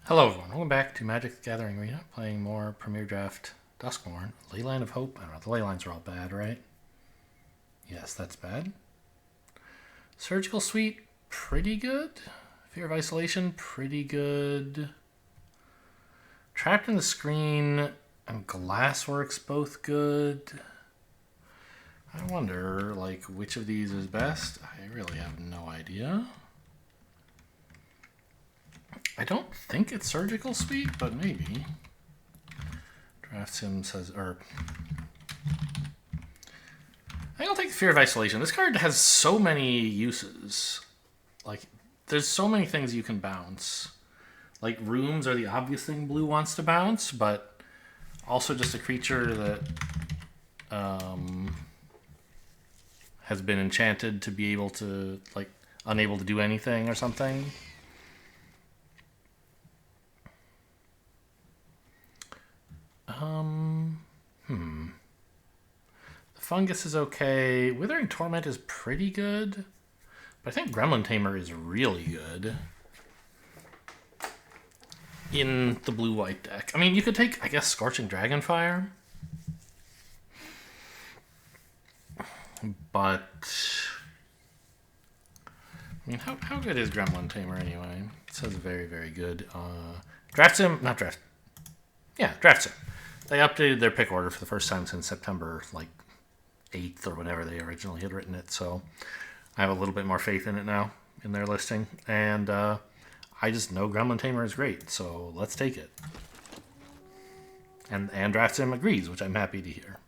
Hello everyone, welcome back to Magic the Gathering Arena, playing more Premier Draft Duskmourn. Leyline of Hope. I don't know, the leylines are all bad, right? Yes, that's bad. Surgical Suite, pretty good. Fear of Isolation, pretty good. Trapped in the Screen and Glassworks, both good. I wonder, like, which of these is best? I really have no idea. I don't think it's Surgical Suite, but maybe. Draft Sim says, or I think I'll take the Fear of Isolation. This card has so many uses. Like, there's so many things you can bounce. Like, Rooms are the obvious thing blue wants to bounce, but also just a creature that has been enchanted to be able to, like, unable to do anything or something. The Fungus is okay. Withering Torment is pretty good. But I think Gremlin Tamer is really good in the blue-white deck. I mean, you could take, I guess, Scorching Dragonfire. But, I mean, how good is Gremlin Tamer anyway? It says very, very good. Draft Sim, not Draft. Yeah, Draft Sim. They updated their pick order for the first time since September, like, 8th or whenever they originally had written it. So I have a little bit more faith in it now, in their listing. And I just know Gremlin Tamer is great, so let's take it. And Draft Sim agrees, which I'm happy to hear.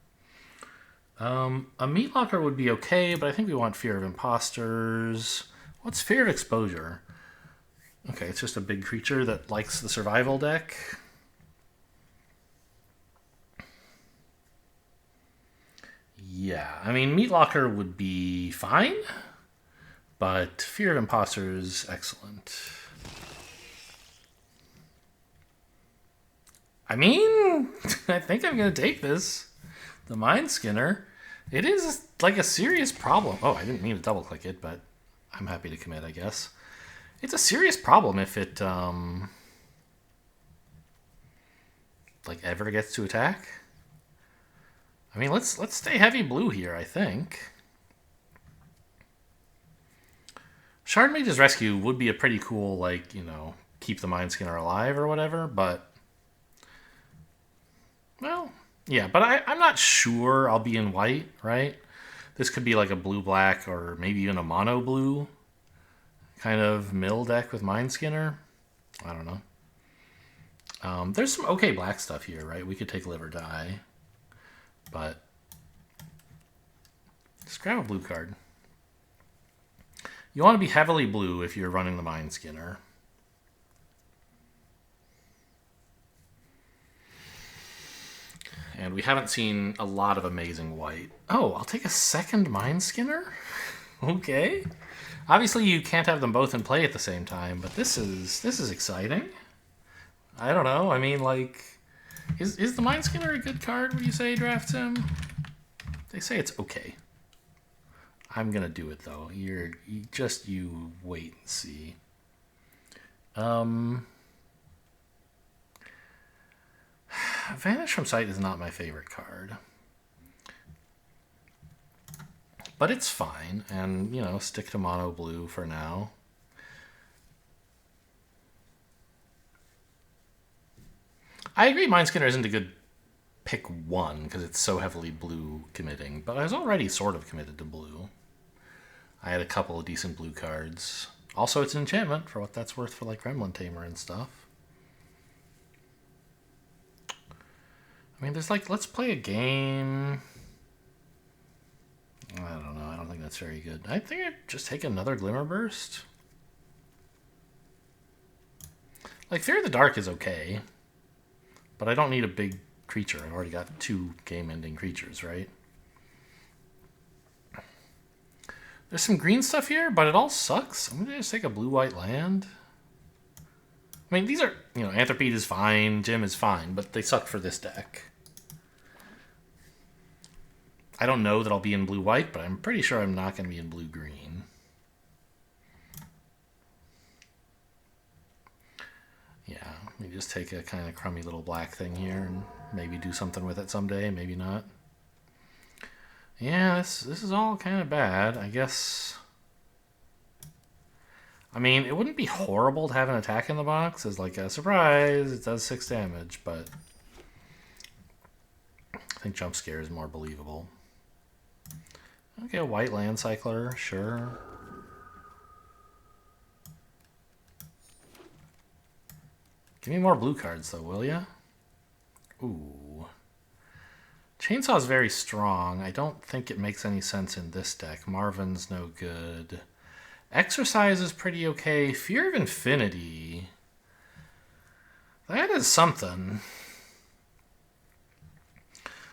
A Meat Locker would be okay, but I think we want Fear of Imposters. What's Fear of Exposure? Okay, it's just a big creature that likes the survival deck. Yeah, I mean, Meat Locker would be fine, but Fear of Imposters, excellent. I mean, I think I'm going to take this. The Mind Skinner. It is, like, a serious problem. Oh, I didn't mean to double-click it, but I'm happy to commit, I guess. It's a serious problem if it, like, ever gets to attack. I mean, let's stay heavy blue here, I think. Shard Mage's Rescue would be a pretty cool, like, you know, keep the Mind Skinner alive or whatever, but, well, yeah, but I'm not sure I'll be in white, right? This could be like a blue-black or maybe even a mono-blue kind of mill deck with Mind Skinner. I don't know. There's some okay black stuff here, right? We could take Live or Die. But just grab a blue card. You want to be heavily blue if you're running the Mind Skinner. And we haven't seen a lot of amazing white. Oh, I'll take a second Mind Skinner? Okay. Obviously, you can't have them both in play at the same time, but this is exciting. I don't know. I mean, like, is the Mind Skinner a good card, would you say, Draft Sim? They say it's okay. I'm going to do it, though. You wait and see. Vanish from Sight is not my favorite card. But it's fine, and, you know, stick to mono blue for now. I agree Mind Skinner isn't a good pick one because it's so heavily blue committing, but I was already sort of committed to blue. I had a couple of decent blue cards. Also, it's an enchantment for what that's worth for, like, Gremlin Tamer and stuff. I mean, there's, like, let's play a game. I don't know. I don't think that's very good. I think I'd just take another Glimmer Burst. Like, Fear of the Dark is okay. But I don't need a big creature. I've already got 2 game-ending creatures, right? There's some green stuff here, but it all sucks. I'm going to just take a blue-white land. I mean, these are, you know, Anthropede is fine, Jim is fine, but they suck for this deck. I don't know that I'll be in blue-white, but I'm pretty sure I'm not going to be in blue-green. Yeah. just take a kind of crummy little black thing here and maybe do something with it someday, maybe not. Yeah, this is all kind of bad, I guess. I mean, it wouldn't be horrible to have an attack in the box as like a surprise. It does 6 damage, but I think Jump Scare is more believable. Okay, a white land cycler, sure. Give me more blue cards though, will ya? Ooh. Chainsaw's very strong. I don't think it makes any sense in this deck. Marvin's no good. Exercise is pretty okay. Fear of Infinity. That is something.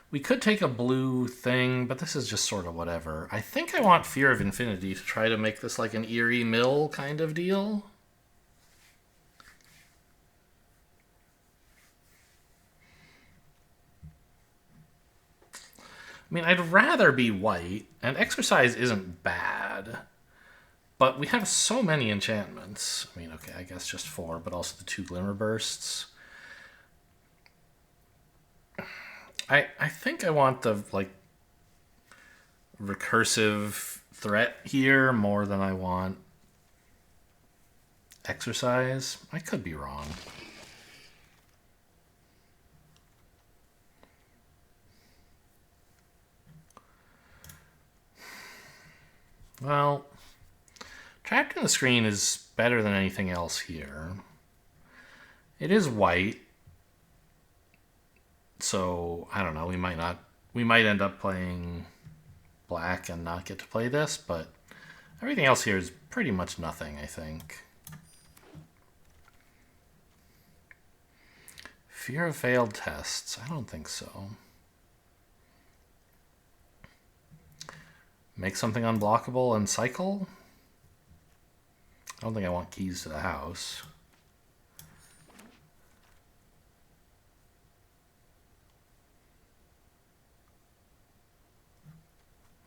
We could take a blue thing, but this is just sort of whatever. I think I want Fear of Infinity to try to make this like an Eerie Mill kind of deal. I mean, I'd rather be white, and Exercise isn't bad. But we have so many enchantments. I mean, okay, I guess just 4, but also the 2 Glimmer Bursts. I think I want the, like, recursive threat here more than I want Exercise. I could be wrong. Well, Trapped in the Screen is better than anything else here. It is white. So, I don't know, we might end up playing black and not get to play this, but everything else here is pretty much nothing, I think. Fear of Failed Tests. I don't think so. Make something unblockable and cycle? I don't think I want keys to the house.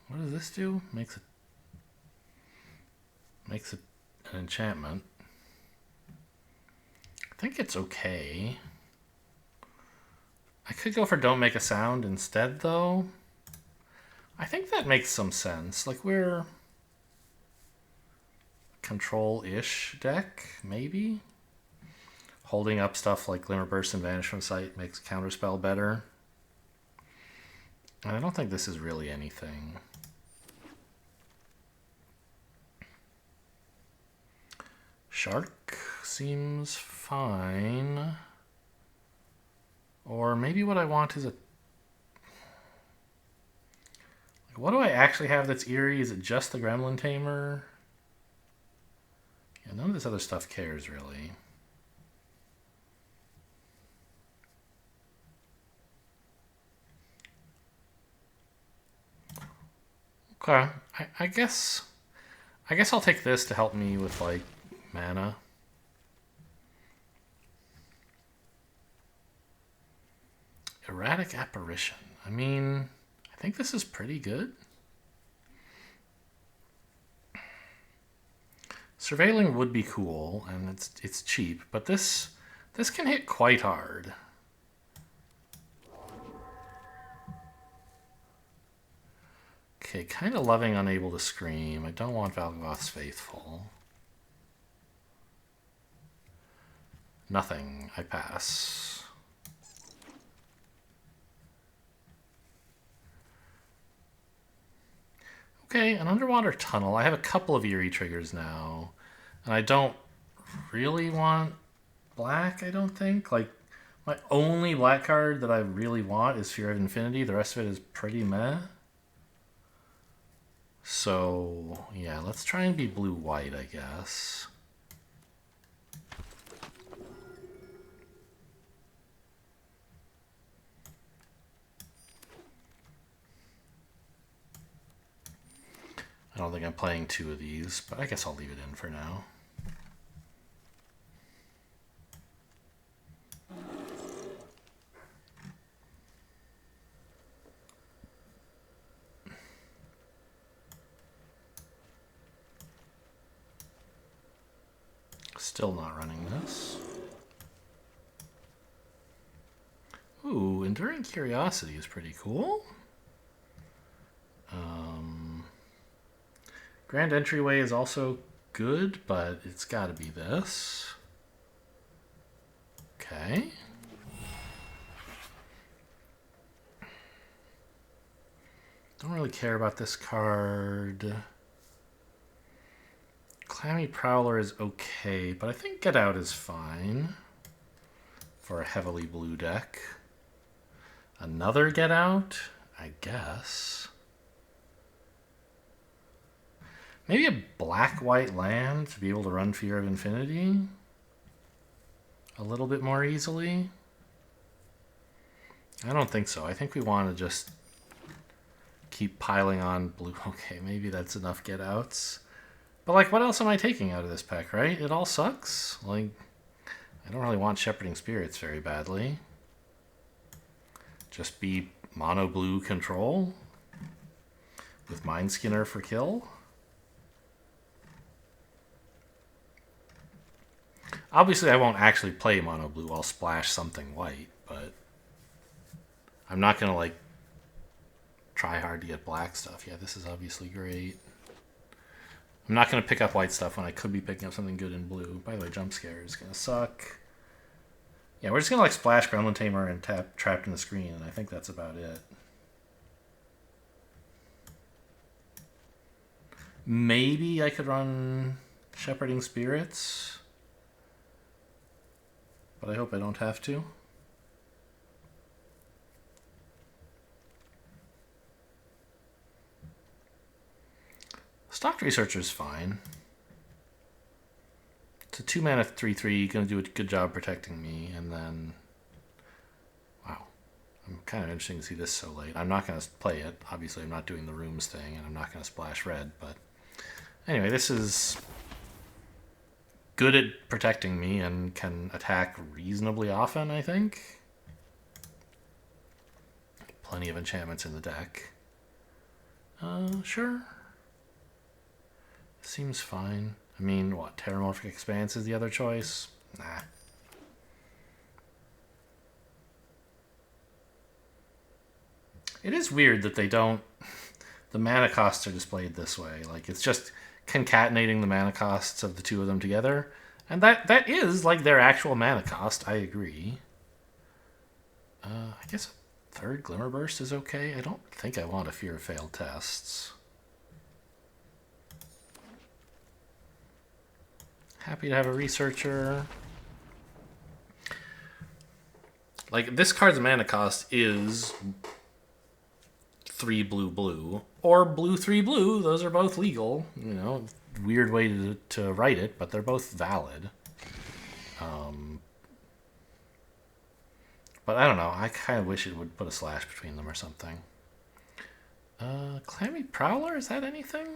What does this do? Makes it an enchantment. I think it's okay. I could go for Don't Make a Sound instead, though. I think that makes some sense. Like, we're a control-ish deck, maybe? Holding up stuff like Glimmer Burst and Vanish from Sight makes Counterspell better. And I don't think this is really anything. Shark seems fine. Or maybe what I want is a... What do I actually have that's eerie? Is it just the Gremlin Tamer? Yeah, none of this other stuff cares, really. Okay, I guess I'll take this to help me with, like, mana. Erratic Apparition. I mean, I think this is pretty good. Surveilling would be cool, and it's cheap, but this can hit quite hard. Okay, kind of loving Unable to Scream. I don't want Valgoth's Faithful. Nothing. I pass. Okay, an Underwater Tunnel. I have a couple of Eerie triggers now. And I don't really want black, I don't think. Like, my only black card that I really want is Fear of Infinity. The rest of it is pretty meh. So, yeah, let's try and be blue-white, I guess. I don't think I'm playing 2 of these, but I guess I'll leave it in for now. Still not running this. Enduring Curiosity is pretty cool. Grand Entryway is also good, but it's got to be this. Okay. Don't really care about this card. Clammy Prowler is okay, but I think Get Out is fine for a heavily blue deck. Another Get Out, I guess. Maybe a black-white land to be able to run Fear of Infinity a little bit more easily. I don't think so. I think we want to just keep piling on blue. Okay, maybe that's enough Get Outs. But, like, what else am I taking out of this pack, right? It all sucks. Like, I don't really want Shepherding Spirits very badly. Just be mono blue control with Mind Skinner for kill. Obviously, I won't actually play mono blue. I'll splash something white, but I'm not going to, like, try hard to get black stuff. Yeah, this is obviously great. I'm not going to pick up white stuff when I could be picking up something good in blue. By the way, Jump Scare is going to suck. Yeah, we're just going to, like, splash Gremlin Tamer and tap Trapped in the Screen, and I think that's about it. Maybe I could run Shepherding Spirits, but I hope I don't have to. Stocked Researcher is fine. It's a 2-mana 3/3, going to do a good job protecting me, and then... Wow. I'm kind of interesting to see this so late. I'm not going to play it. Obviously, I'm not doing the rooms thing, and I'm not going to splash red, but... Anyway, this is good at protecting me and can attack reasonably often, I think. Plenty of enchantments in the deck. Sure. Seems fine. I mean, what, Terramorphic Expanse is the other choice? Nah. It is weird that they don't... The mana costs are displayed this way. Like, it's just concatenating the mana costs of the two of them together. And that is, like, their actual mana cost. I agree. I guess a third Glimmer Burst is okay. I don't think I want a Fear of Failed Tests. Happy to have a Researcher. Like, this card's mana cost is 3 blue blue, or blue 3 blue. Those are both legal. You know, weird way to write it, but they're both valid. But I don't know. I kind of wish it would put a slash between them or something. Clammy Prowler, is that anything?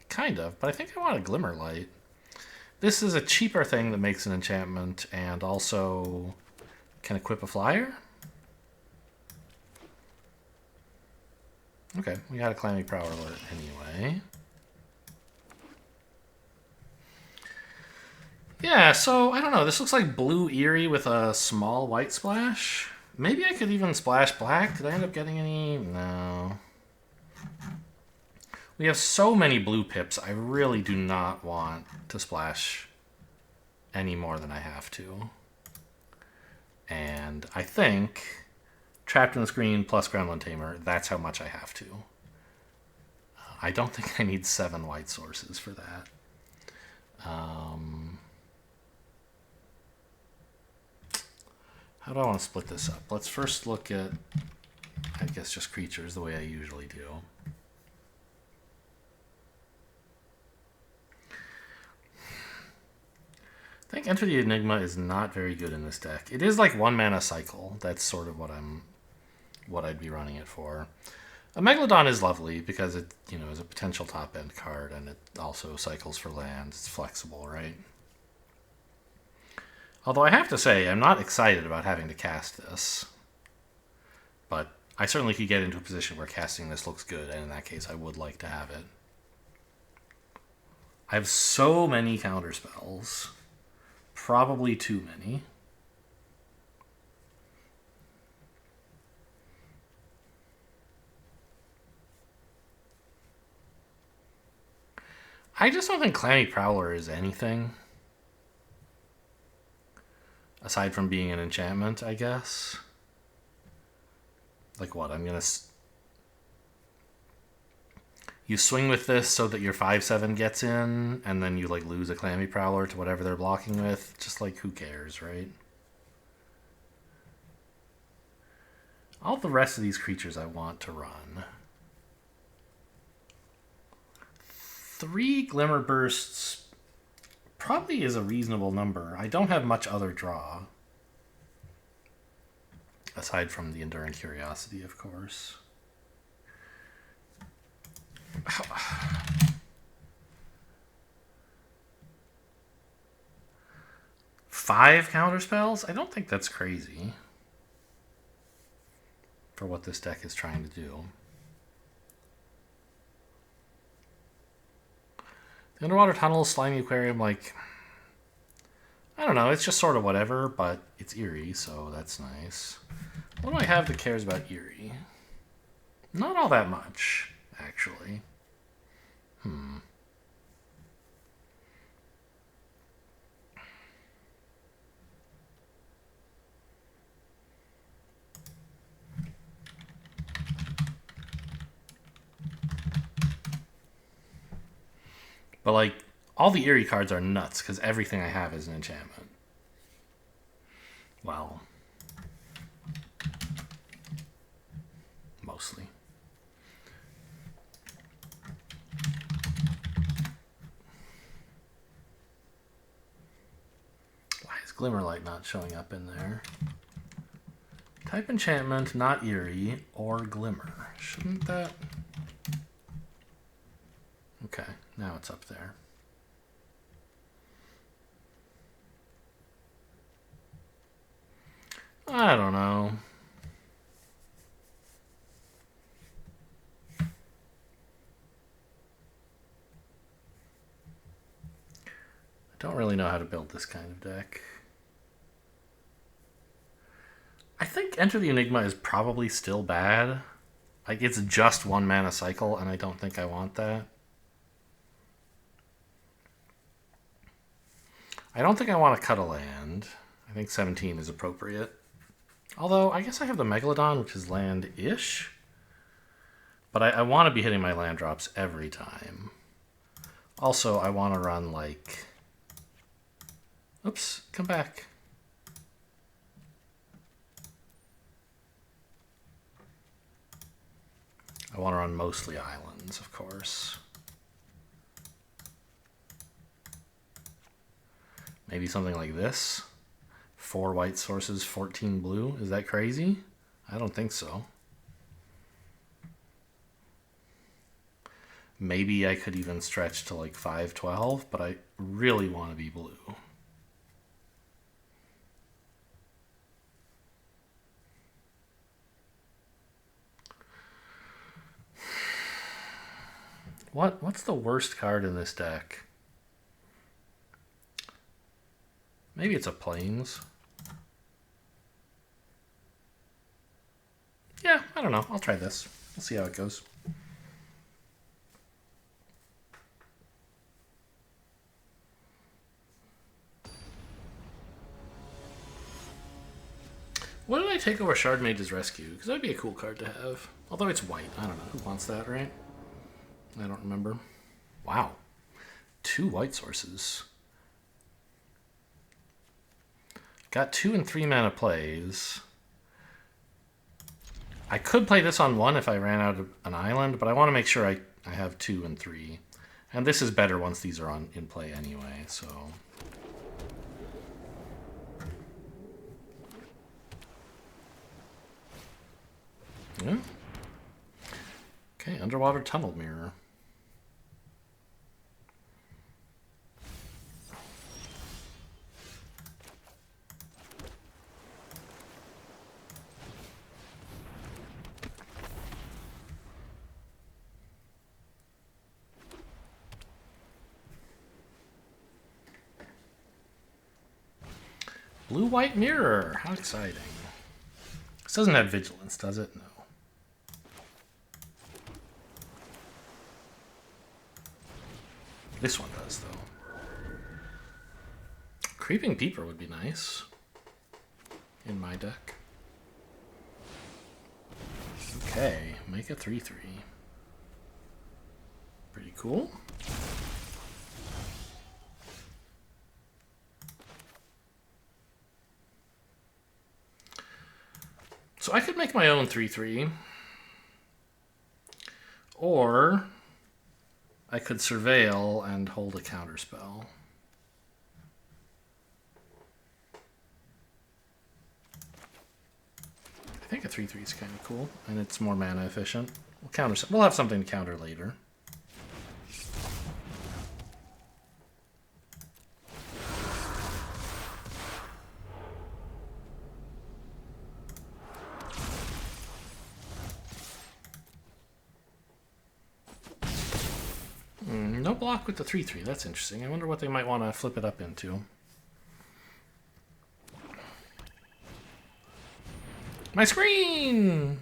Kind of, but I think I want a Glimmer Light. This is a cheaper thing that makes an enchantment and also can equip a flyer. Okay, we got a Clammy Prowler anyway. Yeah, so, I don't know. This looks like Blue Eerie with a small white splash. Maybe I could even splash black. Did I end up getting any? No. We have so many blue pips, I really do not want to splash any more than I have to. And I think Trapped in the Screen plus Gremlin Tamer, that's how much I have to. I don't think I need 7 white sources for that. How do I want to split this up? Let's first look at, I guess, just creatures the way I usually do. I think Enter the Enigma is not very good in this deck. It is like 1 mana cycle. That's sort of what I'd be running it for. A Megalodon is lovely because it, you know, is a potential top end card, and it also cycles for lands. It's flexible, right? Although I have to say, I'm not excited about having to cast this. But I certainly could get into a position where casting this looks good, and in that case, I would like to have it. I have so many counterspells. Probably too many. I just don't think Clammy Prowler is anything. Aside from being an enchantment, I guess. Like what? I'm gonna... You swing with this so that your 5/7 gets in, and then you like lose a Clammy Prowler to whatever they're blocking with. Just like, who cares, right? All the rest of these creatures I want to run. 3 Glimmer Bursts probably is a reasonable number. I don't have much other draw. Aside from the Enduring Curiosity, of course. 5 counterspells? I don't think that's crazy for what this deck is trying to do. The Underwater Tunnel, Slimy Aquarium, like... I don't know, it's just sort of whatever, but it's Eerie, so that's nice. What do I have that cares about Eerie? Not all that much, actually. But, like, all the Eerie cards are nuts, because everything I have is an enchantment. Well, mostly. Why is Glimmerlight not showing up in there? Type enchantment, not Eerie, or Glimmer. Shouldn't that... Okay, now it's up there. I don't know. I don't really know how to build this kind of deck. I think Enter the Enigma is probably still bad. Like, it's just 1 mana cycle, and I don't think I want that. I don't think I want to cut a land. I think 17 is appropriate. Although, I guess I have the Megalodon, which is land-ish. But I want to be hitting my land drops every time. Also, I want to run, like... Oops, come back. I want to run mostly islands, of course. Maybe something like this. 4 white sources, 14 blue. Is that crazy? I don't think so. Maybe I could even stretch to like 5/12, but I really want to be blue. What's the worst card in this deck? Maybe it's a Plains. Yeah, I don't know. I'll try this. We'll see how it goes. What did I take over Shard Mage's Rescue? Because that'd be a cool card to have. Although it's white. I don't know. Who wants that, right? I don't remember. Wow. 2 white sources. Got 2 and 3 mana plays. I could play this on 1 if I ran out of an island, but I want to make sure I have 2 and 3. And this is better once these are in play anyway, so... Yeah. Okay, Underwater Tunnel Mirror. Blue-white mirror. How exciting. This doesn't have vigilance, does it? No. This one does, though. Creeping Peeper would be nice in my deck. Okay, make a 3/3. Pretty cool. So I could make my own 3/3. Or I could surveil and hold a counterspell. I think a 3/3 is kind of cool, and it's more mana efficient. We'll have something to counter later. No block with the 3/3. That's interesting. I wonder what they might want to flip it up into. My screen!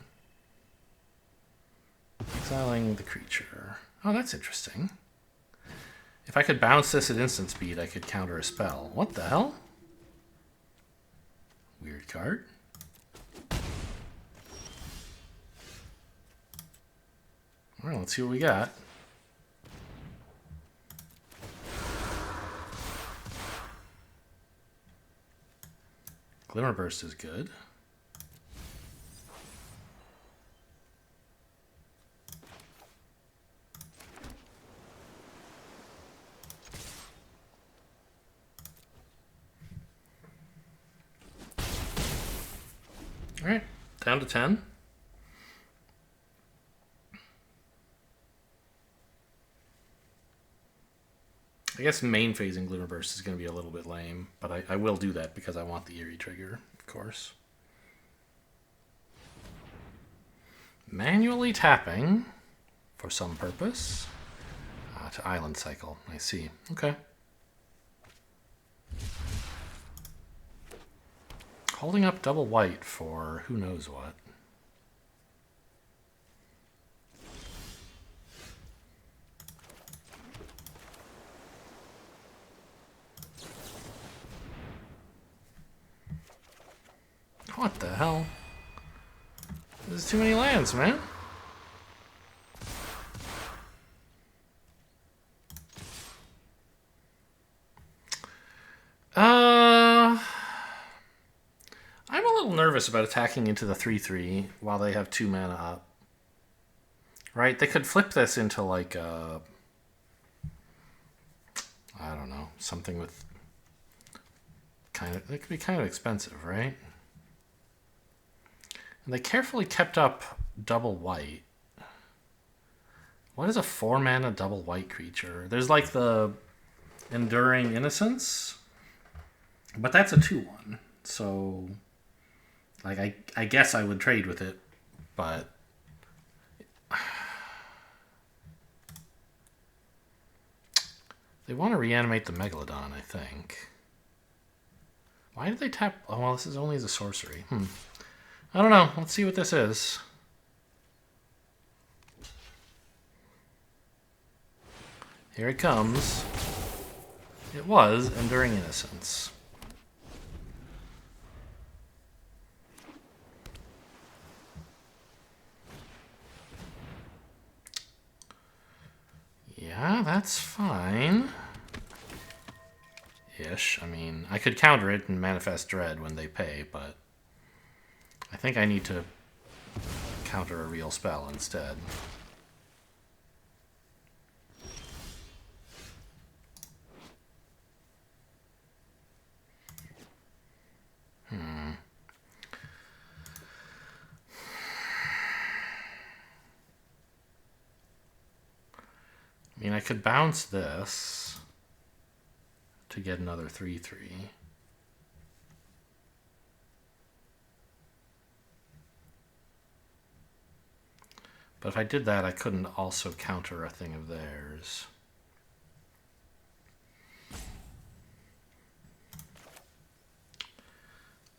Exiling the creature. Oh, that's interesting. If I could bounce this at instant speed, I could counter a spell. What the hell? Weird card. Alright, let's see what we got. Glimmer Burst is good. All right, down to 10. I guess main phasing Glimmer Burst is going to be a little bit lame, but I will do that because I want the Eerie trigger, of course. Manually tapping for some purpose to Island Cycle. I see. Okay. Holding up double white for who knows what. What the hell? There's too many lands, man. I'm a little nervous about attacking into the 3/3 while they have 2 mana up. Right? They could flip this into like a... I don't know. Something with... It could be kind of expensive, right? And they carefully kept up double white. What is a 4 mana double white creature? There's like the Enduring Innocence, but that's a 2/1. So, like, I guess I would trade with it, but they want to reanimate the Megalodon, I think. Why did they tap? Oh, well, this is only as a sorcery. I don't know. Let's see what this is. Here it comes. It was Enduring Innocence. Yeah, that's fine. Ish. I mean, I could counter it and Manifest Dread when they pay, but I think I need to counter a real spell instead. I mean, I could bounce this to get another 3/3. But if I did that, I couldn't also counter a thing of theirs.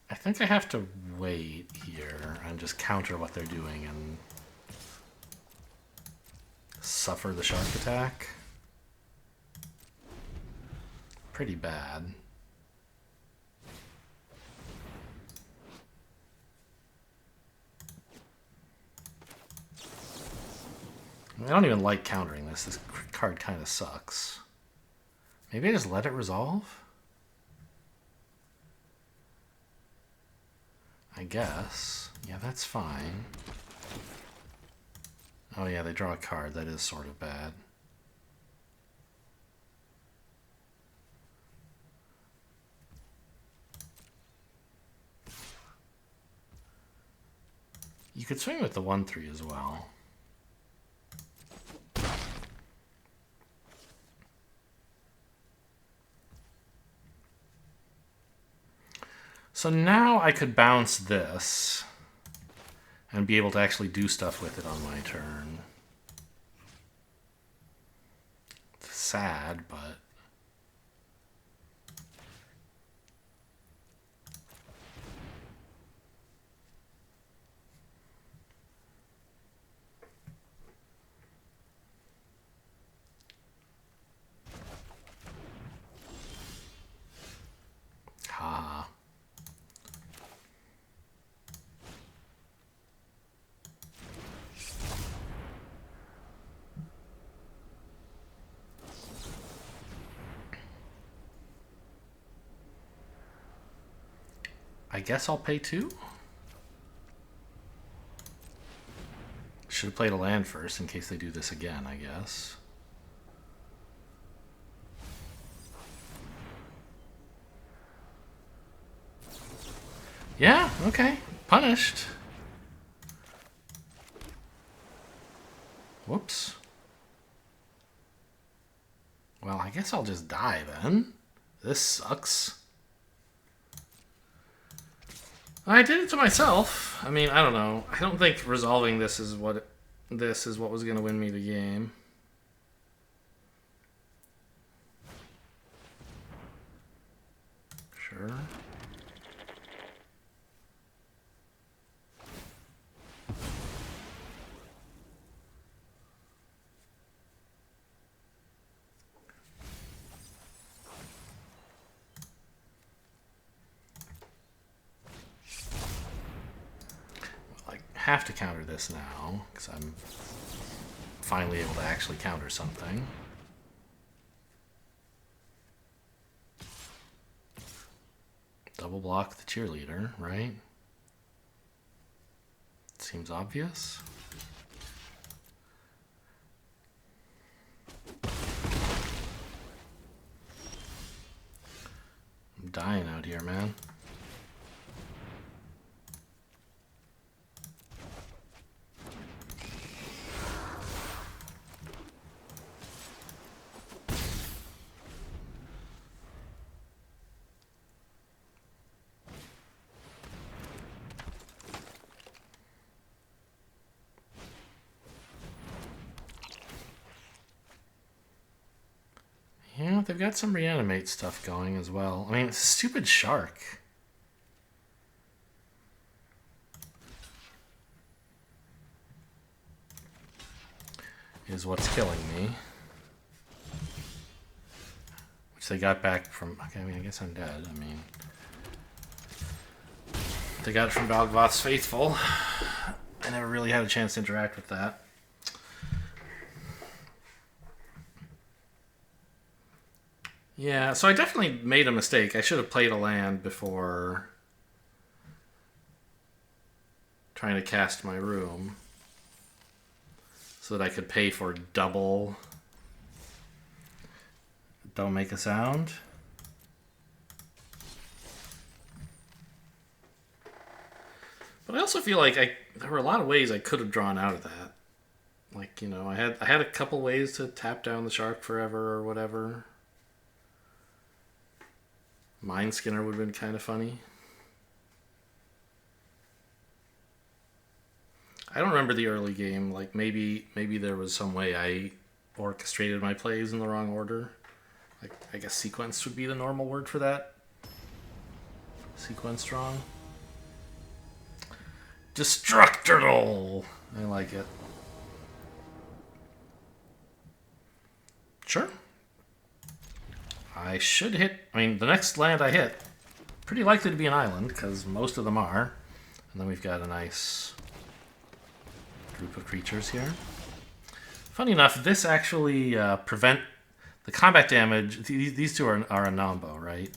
I think I have to wait here and just counter what they're doing and suffer the shark attack. pretty bad. I don't even like countering this. This card kind of sucks. Maybe I just let it resolve? I guess. Yeah, that's fine. Oh yeah, they draw a card. That is sort of bad. You could swing with the 1/3 as well. So now I could bounce this and be able to actually do stuff with it on my turn. It's sad, but... Ha. I guess I'll pay 2? Should have played a land first in case they do this again, I guess. Yeah, okay. Punished. Whoops. Well, I guess I'll just die then. This sucks. I did it to myself. I mean, I don't know. I don't think resolving this is what was going to win me the game. Sure. Have to counter this now because I'm finally able to actually counter something. Double block the cheerleader, right? Seems obvious. I'm dying out here, man. Yeah, they've got some reanimate stuff going as well. I mean, it's a stupid shark. Is what's killing me. Which they got back from... Okay, I mean, I guess I'm dead. I mean... They got it from Balgvoth's Faithful. I never really had a chance to interact with that. Yeah, so I definitely made a mistake. I should have played a land before trying to cast my room so that I could pay for double. Don't make a sound. But I also feel like there were a lot of ways I could have drawn out of that. Like, you know, I had a couple ways to tap down the shark forever or whatever. Mind Skinner would have been kind of funny. I don't remember the early game. Like, maybe there was some way I orchestrated my plays in the wrong order. Like, I guess sequence would be the normal word for that. Sequence strong. Destructural! I like it. Sure. I should hit... I mean, the next land I hit, pretty likely to be an island, because most of them are. And then we've got a nice group of creatures here. Funny enough, this actually prevent the combat damage. These two are a nombo, right?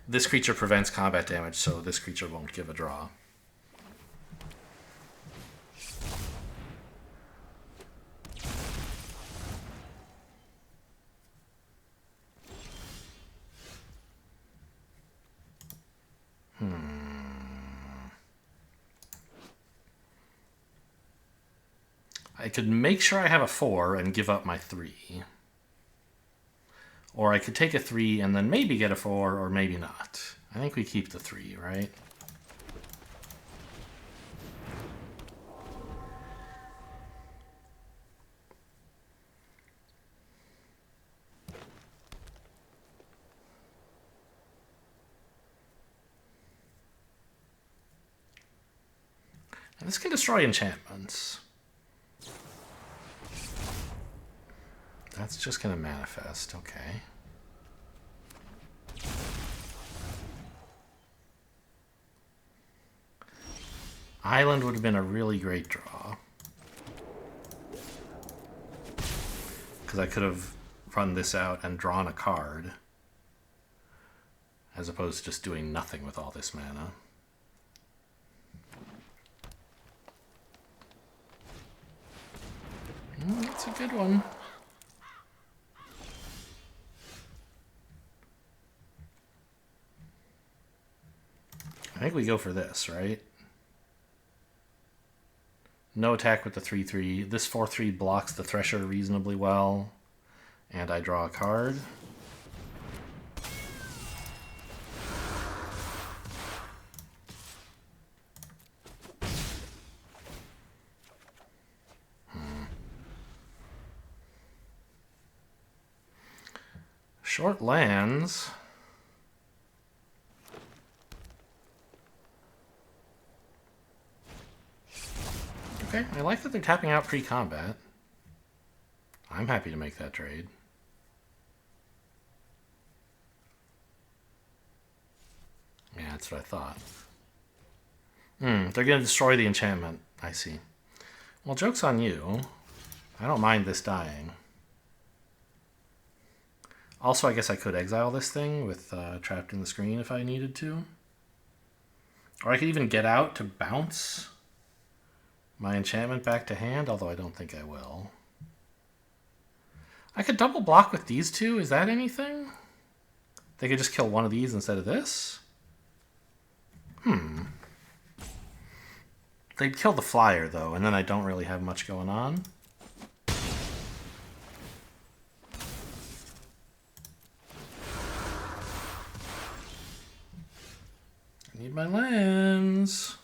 This creature prevents combat damage, so this creature won't give a draw. I could make sure I have a 4 and give up my 3. Or I could take a 3 and then maybe get a 4, or maybe not. I think we keep the 3, right? And this can destroy enchantments. That's just going to manifest, okay. Island would have been a really great draw. Because I could have run this out and drawn a card. As opposed to just doing nothing with all this mana. That's a good one. I think we go for this, right? No attack with the 3/3. This 4/3 blocks the Thresher reasonably well. And I draw a card. Short lands. Okay, I like that they're tapping out pre-combat. I'm happy to make that trade. Yeah, that's what I thought. They're going to destroy the enchantment. I see. Well, joke's on you. I don't mind this dying. Also, I guess I could exile this thing with trapped in the screen if I needed to. Or I could even get out to bounce my enchantment back to hand, although I don't think I will. I could double block with these two. Is that anything? They could just kill one of these instead of this? They'd kill the flyer, though, and then I don't really have much going on. I need my lands.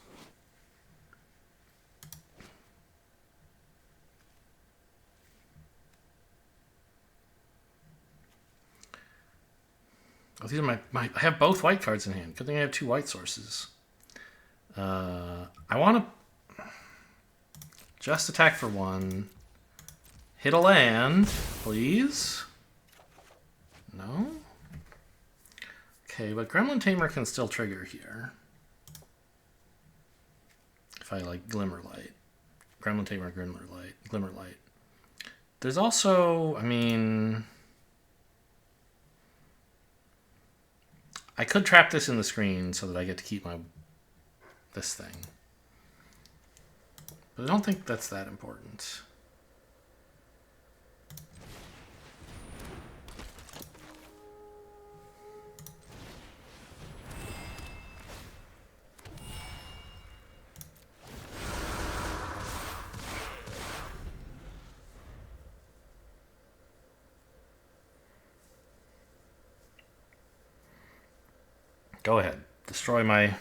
Oh, these are my I have both white cards in hand. Good thing I have 2 white sources. I want to just attack for 1. Hit a land, please. No? Okay, but Gremlin Tamer can still trigger here. If I like Glimmerlight. Gremlin Tamer, Glimmerlight. There's also, I mean... I could trap this in the screen so that I get to keep this thing. But I don't think that's that important. Go ahead. Destroy my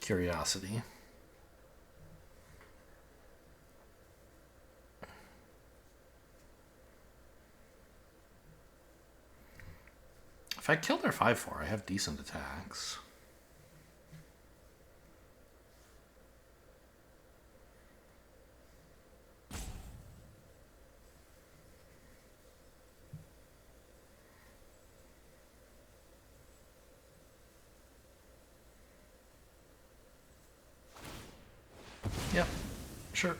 curiosity. If I kill their 5/4, I have decent attacks. Yep. Sure.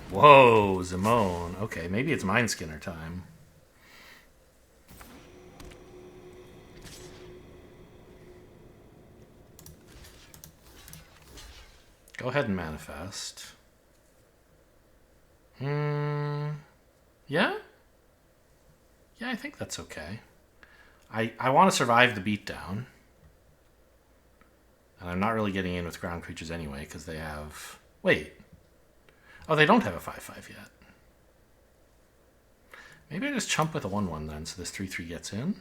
Whoa, Zimone. Okay, maybe it's Mineskinner time. Go ahead and manifest. Yeah? Yeah, I think that's okay. I want to survive the beatdown. And I'm not really getting in with ground creatures anyway, because they have... Wait. Oh, they don't have a 5/5 yet. Maybe I just chump with a 1/1 then, so this 3/3 gets in.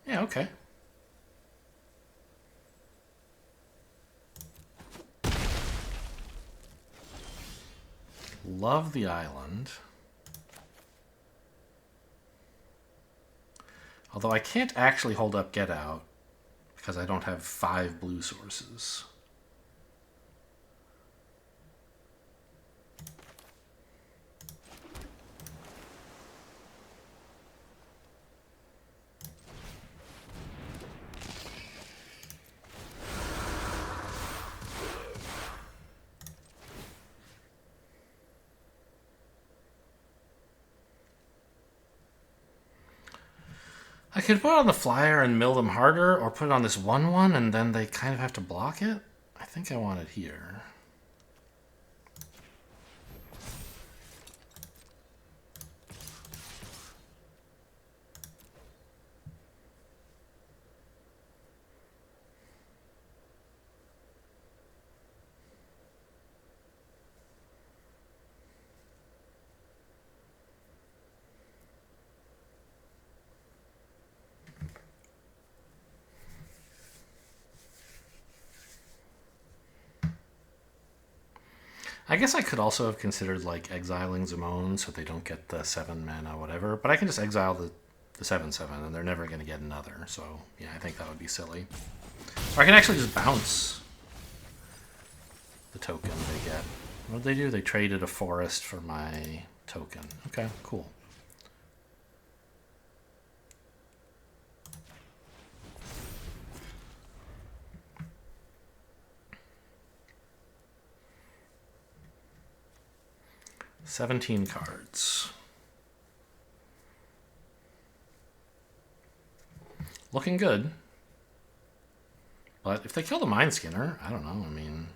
Yeah, okay. Love the island. Although I can't actually hold up Get Out because I don't have 5 blue sources. I could put it on the flyer and mill them harder, or put it on this 1/1 and then they kind of have to block it. I think I want it here. I guess I could also have considered like exiling Zimone so they don't get the 7 mana whatever, but I can just exile the 7/7 and they're never going to get another, so yeah, I think that would be silly. Or I can actually just bounce the token they get. What did they do? They traded a forest for my token. Okay, cool. $17 cards. Looking good. But if they kill the Mineskinner, I don't know. I mean,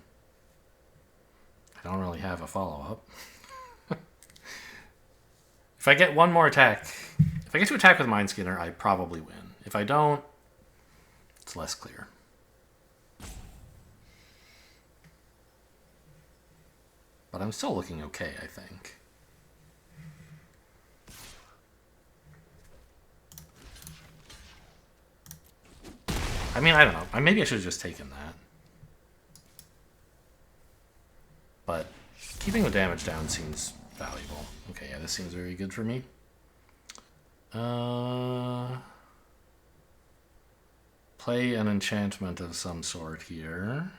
I don't really have a follow-up. If I get one more attack, if I get to attack with Mineskinner, I probably win. If I don't, it's less clear. But I'm still looking okay, I think. I mean, I don't know. Maybe I should have just taken that. But keeping the damage down seems valuable. Okay, yeah, this seems very good for me. Play an enchantment of some sort here,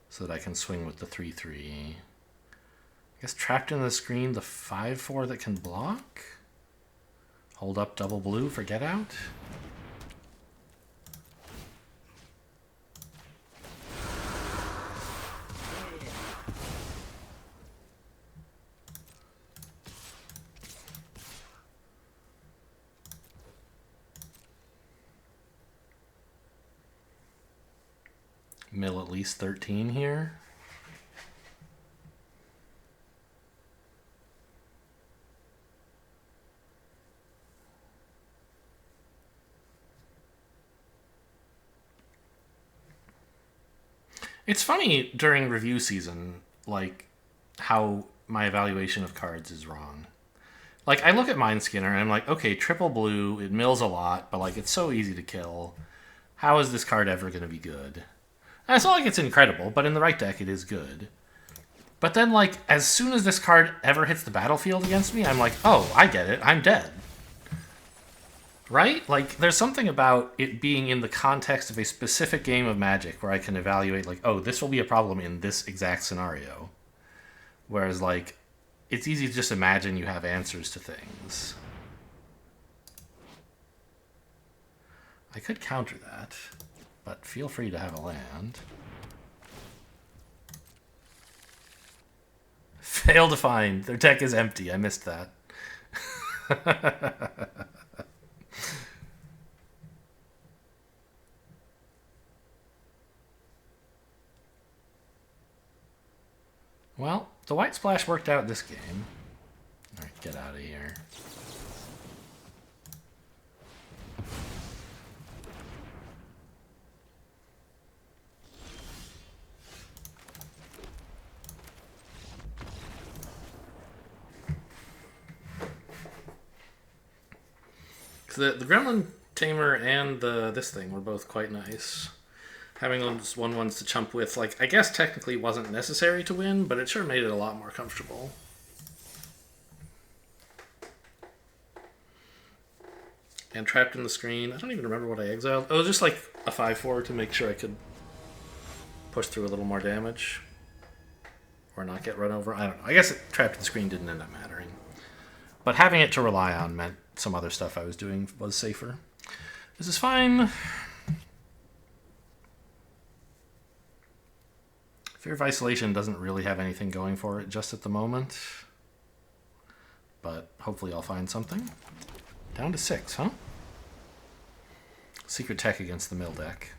so that I can swing with the 3/3. I guess trapped in the screen, the 5/4 that can block. Hold up double blue for Get Out. Mill at least 13 here. It's funny during review season, like, how my evaluation of cards is wrong. Like, I look at Mineskinner and I'm like, okay, triple blue, it mills a lot, but, like, it's so easy to kill. How is this card ever going to be good? And it's not like it's incredible, but in the right deck, it is good. But then, like, as soon as this card ever hits the battlefield against me, I'm like, oh, I get it, I'm dead. Right? Like, there's something about it being in the context of a specific game of Magic where I can evaluate, like, oh, this will be a problem in this exact scenario. Whereas, like, it's easy to just imagine you have answers to things. I could counter that, but feel free to have a land. Fail to find. Their deck is empty. I missed that. Well, the white splash worked out this game. Alright, get out of here. The Gremlin Tamer and this thing were both quite nice. Having those 1/1s to chump with, like, I guess technically wasn't necessary to win, but it sure made it a lot more comfortable. And trapped in the screen. I don't even remember what I exiled. Oh, it was just like a 5/4 to make sure I could push through a little more damage. Or not get run over. I don't know. I guess trapped in the screen didn't end up mattering. But having it to rely on meant some other stuff I was doing was safer. This is fine. Fear of Isolation doesn't really have anything going for it just at the moment. But hopefully I'll find something. Down to 6, huh? Secret Tech against the mill deck.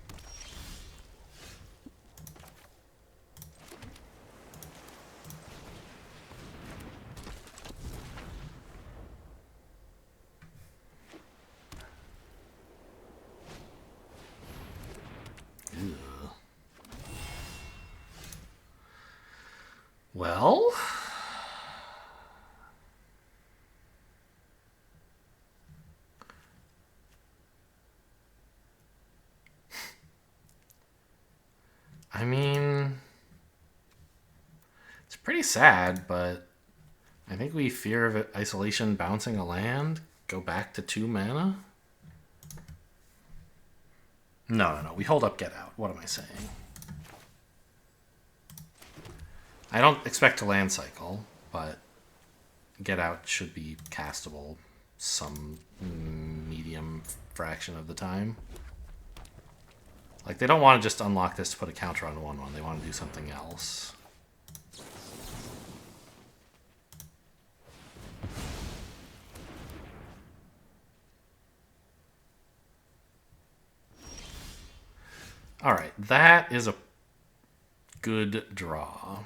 Well, I mean, it's pretty sad, but I think we Fear of Isolation bouncing a land, go back to 2 mana. No. We hold up Get Out. What am I saying? I don't expect to land cycle, but Get Out should be castable some medium fraction of the time. Like, they don't want to just unlock this to put a counter on 1/1. They want to do something else. Alright, that is a good draw.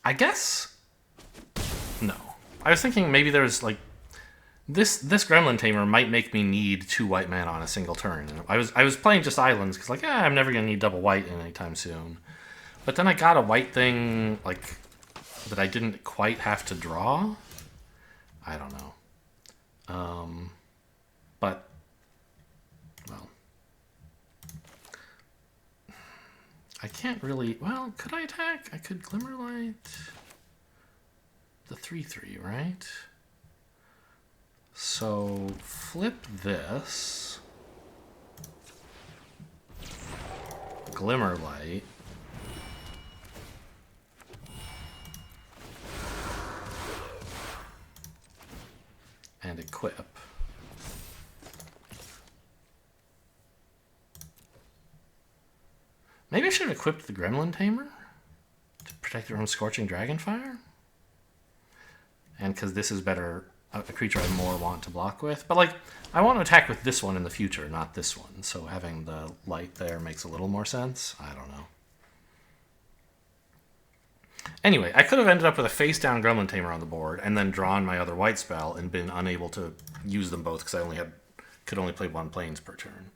I guess no. I was thinking maybe there's like this Gremlin Tamer might make me need 2 white mana on a single turn. I was playing just islands because I'm never gonna need double white anytime soon. But then I got a white thing like that I didn't quite have to draw. I don't know. But well, I can't really... Well, could I attack? I could Glimmerlight the 3/3, right? So flip this. Glimmerlight. And equip. Maybe I should have equipped the Gremlin Tamer to protect it from Scorching Dragonfire. And because this is better, a creature I more want to block with. But like, I want to attack with this one in the future, not this one. So having the light there makes a little more sense. I don't know. Anyway, I could have ended up with a face-down Gremlin Tamer on the board and then drawn my other white spell and been unable to use them both because I could only play 1 planes per turn.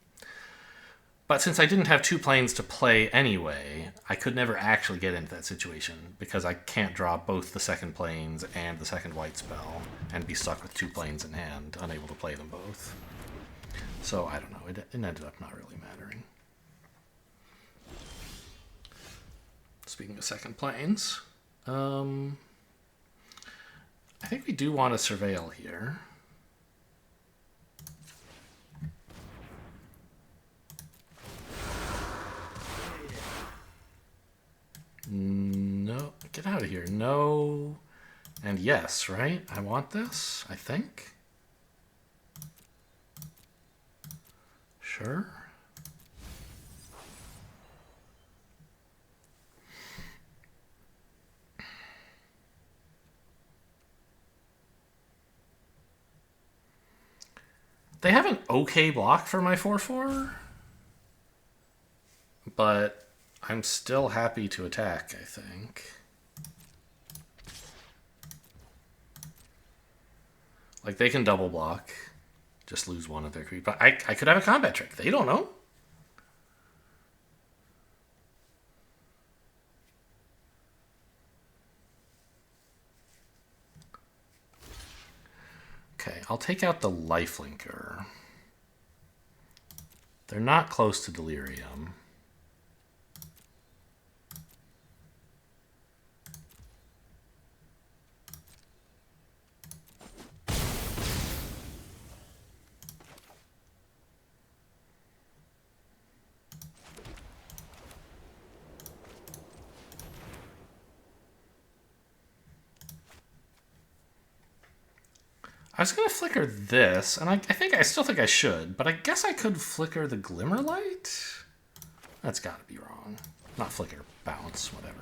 But since I didn't have 2 planes to play anyway, I could never actually get into that situation because I can't draw both the second planes and the second white spell and be stuck with 2 planes in hand, unable to play them both. So I don't know. It ended up not really mattering. Speaking of second planes, I think we do want to surveil here. No, get out of here. No, and yes, right? I want this, I think. Sure. They have an okay block for my 4/4, but I'm still happy to attack, I think. Like, they can double block, just lose one of their creep. But I could have a combat trick. They don't know. Okay, I'll take out the lifelinker. They're not close to delirium. I was going to flicker this, and I still think I should, but I guess I could flicker the Glimmer Light? That's got to be wrong. Not flicker, bounce, whatever.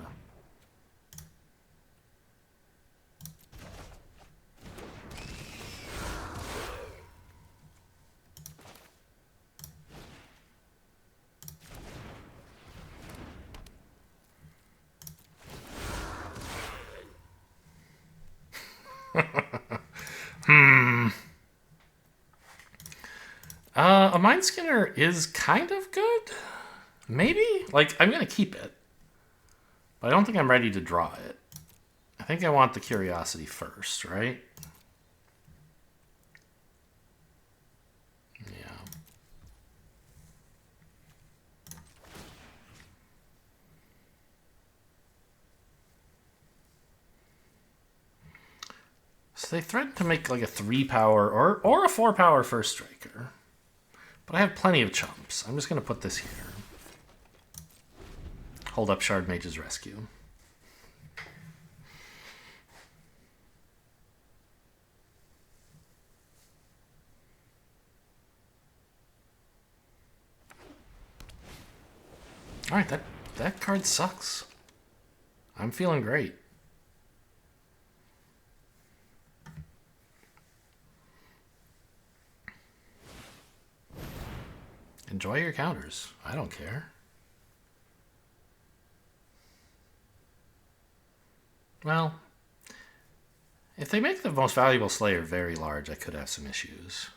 A Mind Skinner is kind of good. Maybe? Like, I'm going to keep it. But I don't think I'm ready to draw it. I think I want the Curiosity first, right? Yeah. So they threatened to make like a 3-power or a 4-power first striker. But I have plenty of chumps. I'm just going to put this here. Hold up Shard Mage's Rescue. Alright, that card sucks. I'm feeling great. Enjoy your counters. I don't care. Well, if they make the most valuable Slayer very large, I could have some issues.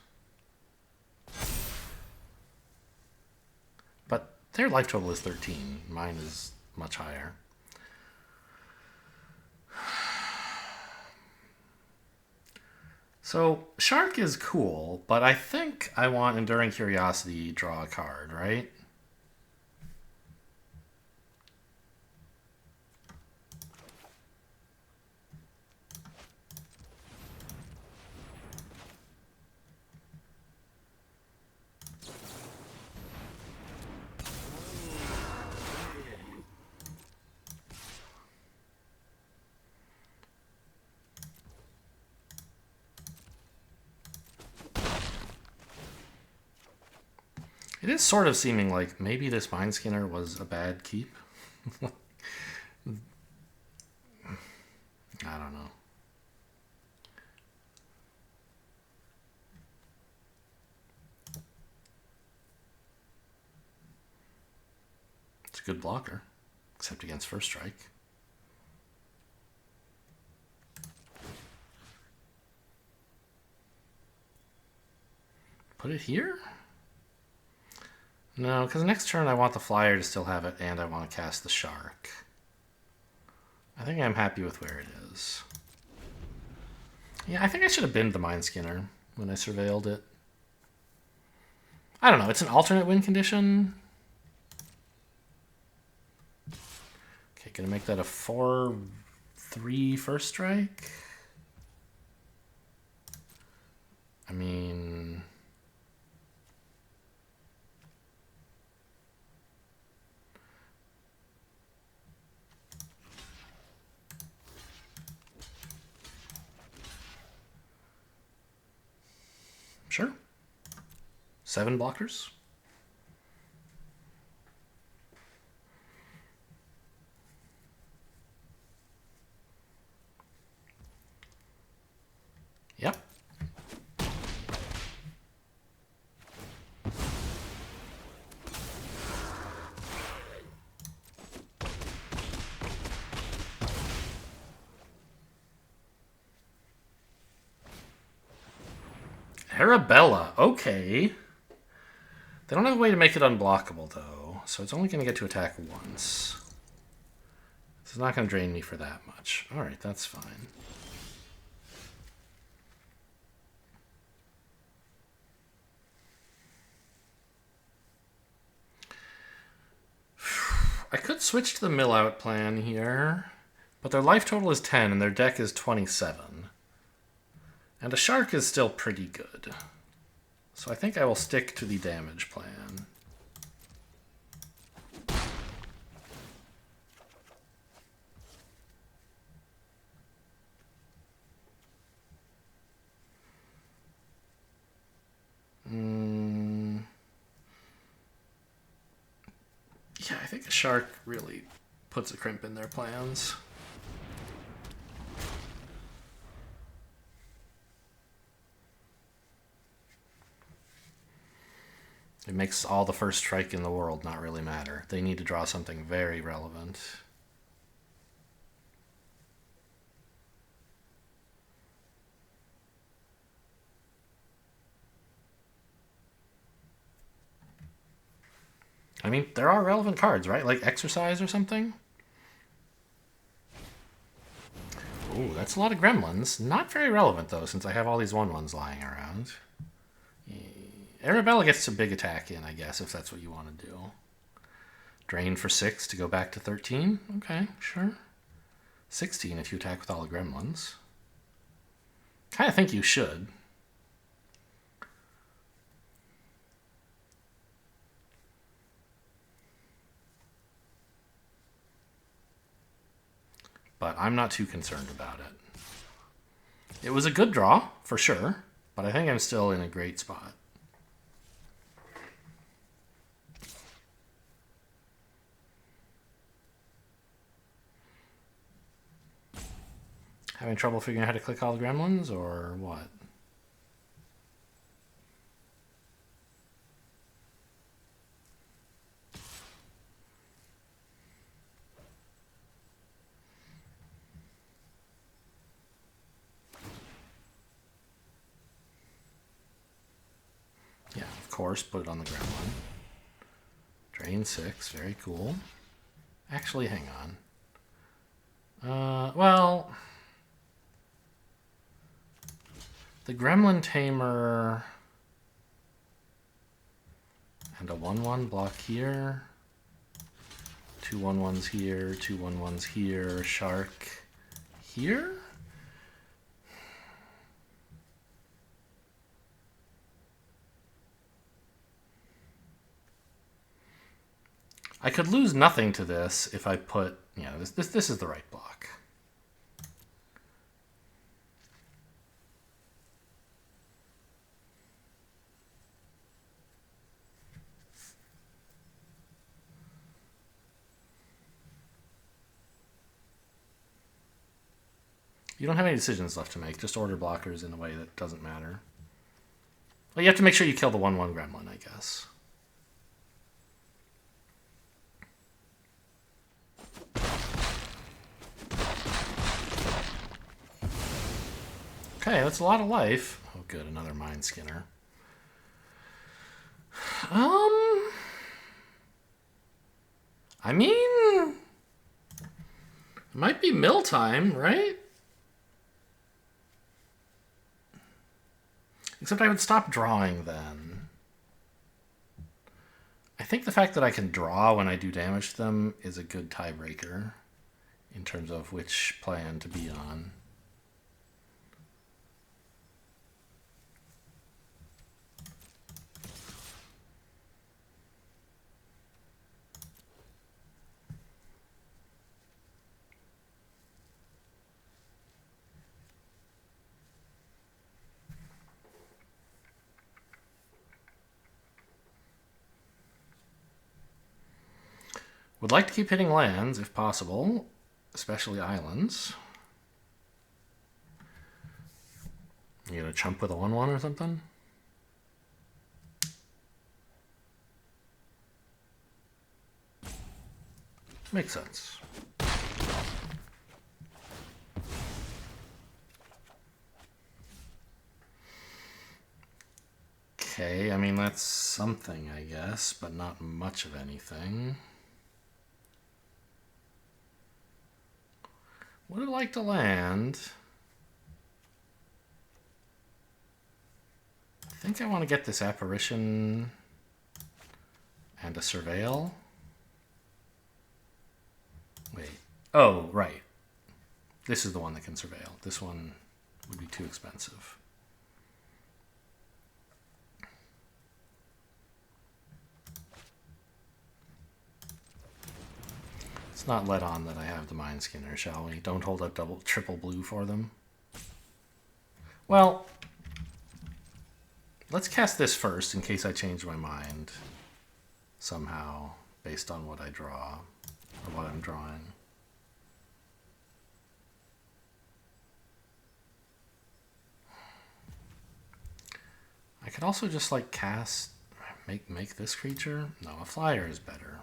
But their life total is 13. Mine is much higher. So, Shark is cool, but I think I want Enduring Curiosity draw a card, right? It is sort of seeming like maybe this Mind Skinner was a bad keep. I don't know. It's a good blocker, except against first strike. Put it here? No, because next turn I want the flyer to still have it, and I want to cast the shark. I think I'm happy with where it is. Yeah, I think I should have binned the Mind Skinner when I surveilled it. I don't know. It's an alternate win condition. Okay, gonna make that a 4-3 first strike. I mean... Sure. 7 blockers. Yep. Arabella, okay. They don't have a way to make it unblockable, though, so it's only going to get to attack once. It's not going to drain me for that much. Alright, that's fine. I could switch to the mill out plan here, but their life total is 10 and their deck is 27. And a shark is still pretty good. So I think I will stick to the damage plan. Yeah, I think a shark really puts a crimp in their plans. It makes all the first strike in the world not really matter. They need to draw something very relevant. I mean, there are relevant cards, right? Like Exercise or something? Ooh, that's a lot of gremlins. Not very relevant, though, since I have all these 1/1s lying around. Arabella gets a big attack in, I guess, if that's what you want to do. Drain for 6 to go back to 13? Okay, sure. 16 if you attack with all the gremlins. Kind of think you should. But I'm not too concerned about it. It was a good draw, for sure, but I think I'm still in a great spot. Having trouble figuring out how to click all the gremlins, or what? Yeah, of course, put it on the gremlin. Drain 6, very cool. Actually, hang on. Well... The Gremlin Tamer and a 1/1 block here. 2 1/1s here, 2 1/1s here, Shark here? I could lose nothing to this if I put, yeah, this is the right block. You don't have any decisions left to make, just order blockers in a way that doesn't matter. Well, you have to make sure you kill the 1/1 gremlin, I guess. Okay, that's a lot of life. Oh, good, another Mind Skinner. I mean, it might be mill time, right? Except I would stop drawing then. think the fact that I can draw when I do damage to them is a good tiebreaker in terms of which plan to be on. Would like to keep hitting lands if possible, especially islands. You gonna chump with a 1/1 or something? Makes sense. Okay, I mean that's something, I guess, but not much of anything. Would have liked to land. I think I want to get this apparition and a surveil. Wait. Oh, right. This is the one that can surveil. This one would be too expensive. Let's not let on that I have the Mind Skinner, shall we? Don't hold up triple blue for them. Well, let's cast this first in case I change my mind somehow based on what I draw or what I'm drawing. I could also just like cast, make this creature. No, a flyer is better.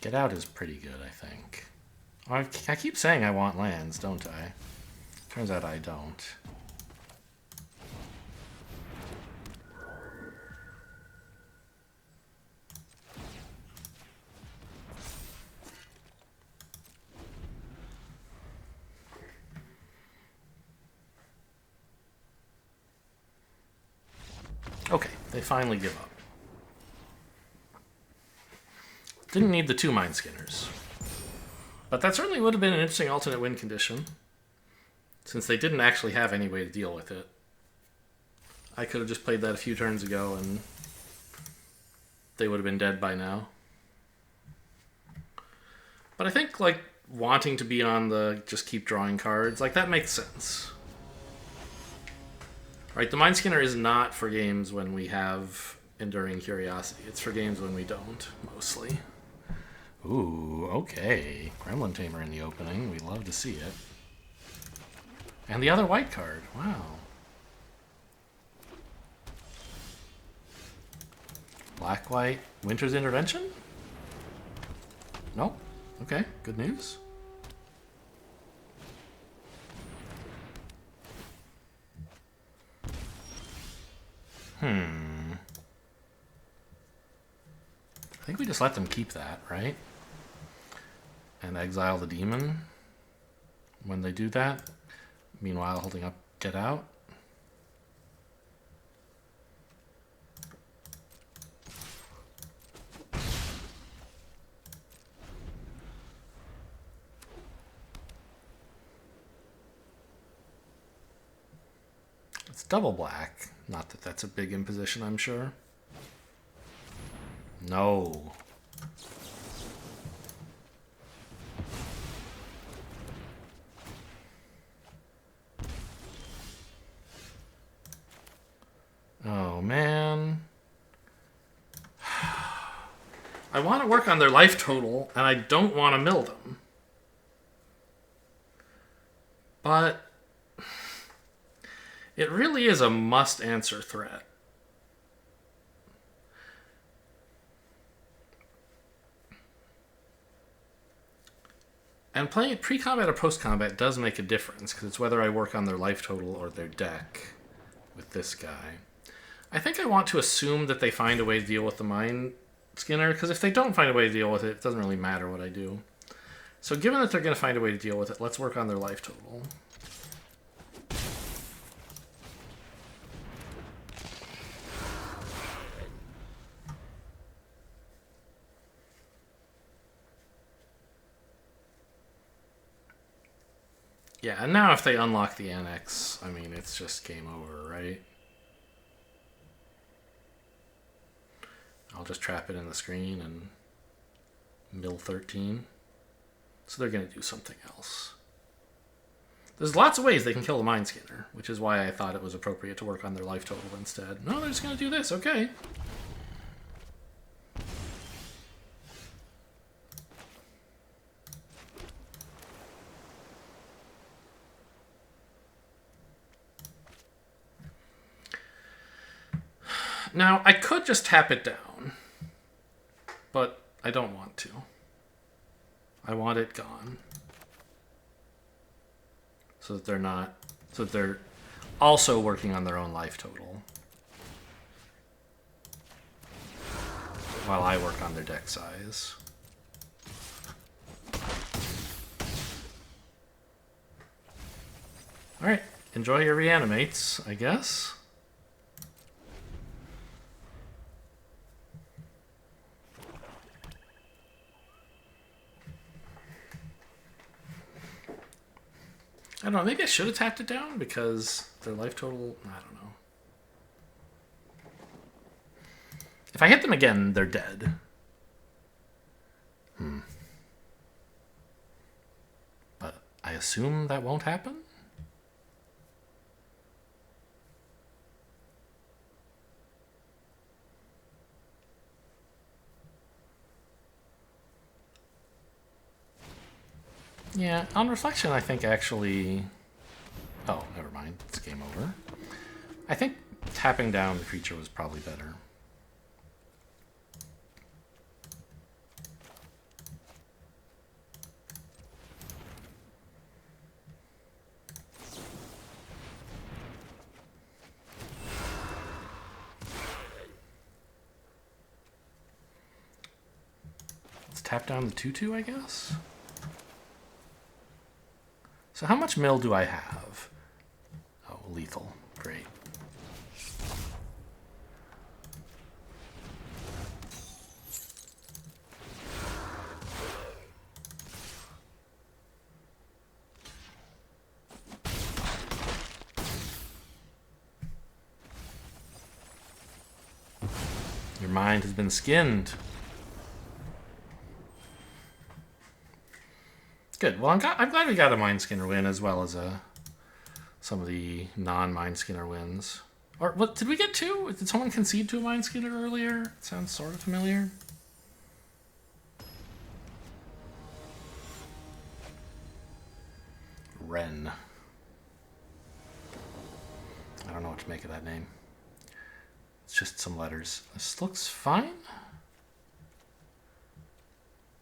Get out is pretty good, I think. I keep saying I want lands, don't I? Turns out I don't. Okay, they finally give up. Didn't need the 2 Mind Skinners. But that certainly would have been an interesting alternate win condition, since they didn't actually have any way to deal with it. I could have just played that a few turns ago and they would have been dead by now. But I think, like, wanting to be on the just keep drawing cards, like, that makes sense. Right, the Mind Skinner is not for games when we have Enduring Curiosity. It's for games when we don't, mostly. Ooh, okay. Gremlin Tamer in the opening. We'd love to see it. And the other white card. Wow. Black-white. Winter's Intervention? Nope. Okay, good news. I think we just let them keep that, right? And exile the demon when they do that. Meanwhile, holding up Get Out. It's double black. Not that that's a big imposition, I'm sure. No. Oh, man. I want to work on their life total, and I don't want to mill them. But it really is a must-answer threat. And playing it pre-combat or post-combat does make a difference, because it's whether I work on their life total or their deck with this guy. I think I want to assume that they find a way to deal with the Mind Skinner, because if they don't find a way to deal with it, it doesn't really matter what I do. So given that they're going to find a way to deal with it, let's work on their life total. Yeah, and now if they unlock the annex, I mean, it's just game over, right? I'll just trap it in the screen and mill 13. So they're going to do something else. There's lots of ways they can kill a Mind Skinner, which is why I thought it was appropriate to work on their life total instead. No, they're just going to do this. Okay. Now, I could just tap it down, but I don't want to. I want it gone. So that they're not, so that they're also working on their own life total while I work on their deck size. All right, enjoy your reanimates, I guess. I don't know, maybe I should have tapped it down because their life total, I don't know. If I hit them again, they're dead. But I assume that won't happen? Yeah, on reflection, I think actually... Oh, never mind. It's game over. I think tapping down the creature was probably better. Let's tap down the 2/2, I guess? So how much mill do I have? Oh, lethal. Great. Your mind has been skinned. Good. Well, I'm glad we got a Mind Skinner win as well as some of the non-Mind Skinner wins. Or what? Did we get two? Did someone concede to a Mind Skinner earlier? It sounds sort of familiar. Ren. I don't know what to make of that name. It's just some letters. This looks fine.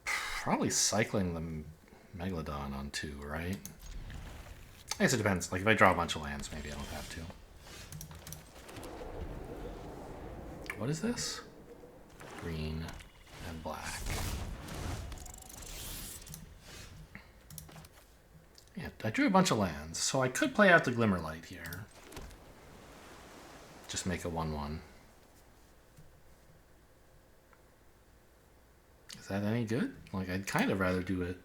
Probably cycling the Megalodon on 2, right? I guess it depends. Like, if I draw a bunch of lands, maybe I don't have to. What is this? Green and black. Yeah, I drew a bunch of lands, so I could play out the Glimmerlight here. Just make a 1/1. Is that any good? Like, I'd kind of rather do it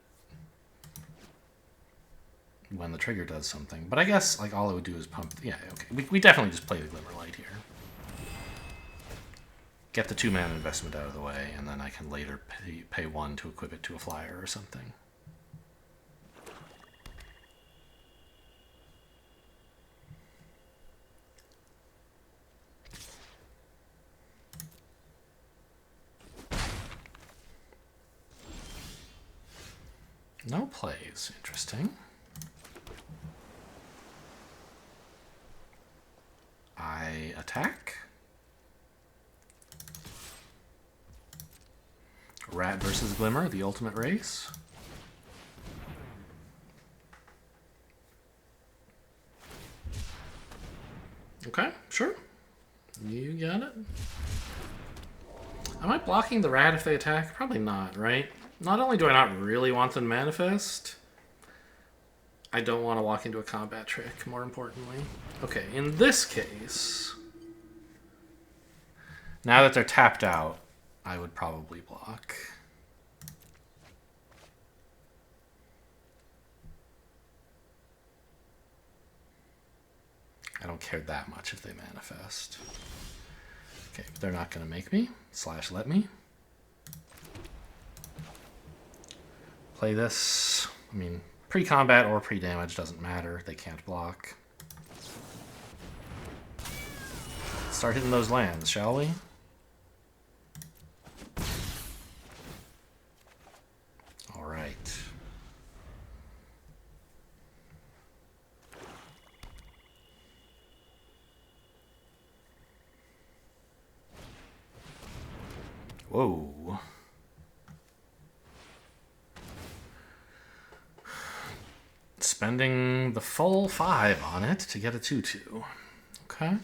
when the trigger does something. But I guess, like, all it would do is pump... Yeah, okay. We definitely just play the Glimmerlight here. Get the 2-mana investment out of the way, and then I can later pay 1 to equip it to a flyer or something. No plays. Interesting. I attack. Rat versus Glimmer, the ultimate race. Okay, sure. You got it. Am I blocking the rat if they attack? Probably not, right? Not only do I not really want them to manifest, I don't want to walk into a combat trick, more importantly. Okay, in this case, now that they're tapped out, I would probably block. I don't care that much if they manifest. Okay, but they're not going to make me. / let me. Play this. I mean, pre-combat or pre-damage doesn't matter. They can't block. Start hitting those lands, shall we? All right. Whoa. Spending the full 5 on it to get a 2/2. Okay.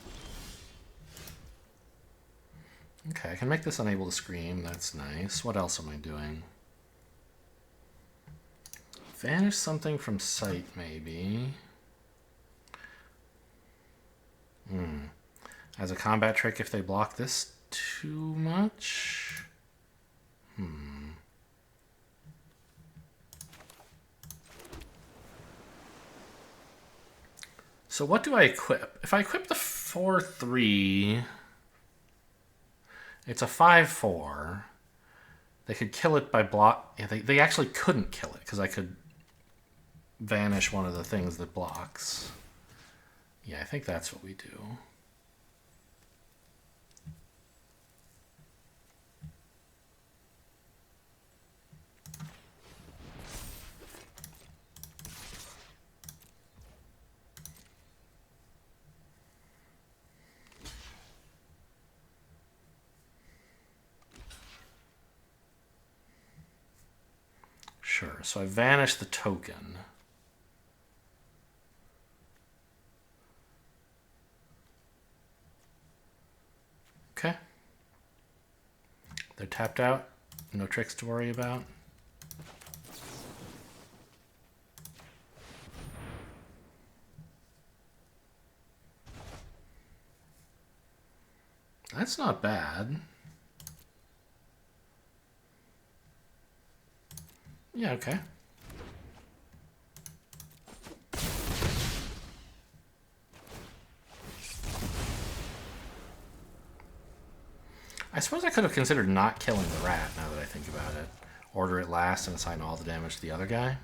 Okay, I can make this unable to scream. That's nice. What else am I doing? Vanish something from sight, maybe. As a combat trick, if they block this too much. So what do I equip? If I equip the 4/3, it's a 5/4. They could kill it by block. Yeah, they actually couldn't kill it because I could vanish one of the things that blocks. Yeah, I think that's what we do. Sure, so I vanish the token. Okay. They're tapped out. No tricks to worry about. That's not bad. Yeah, okay. I suppose I could have considered not killing the rat, now that I think about it. Order it last and assign all the damage to the other guy.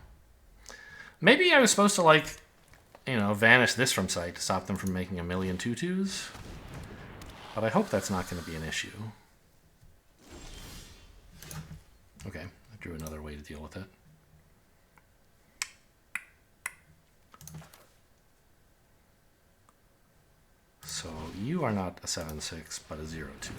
Maybe I was supposed to, like, you know, vanish this from sight to stop them from making a million 2/2s. But I hope that's not going to be an issue. Okay, I drew another way to deal with it. So you are not a 7/6, but a 0/2.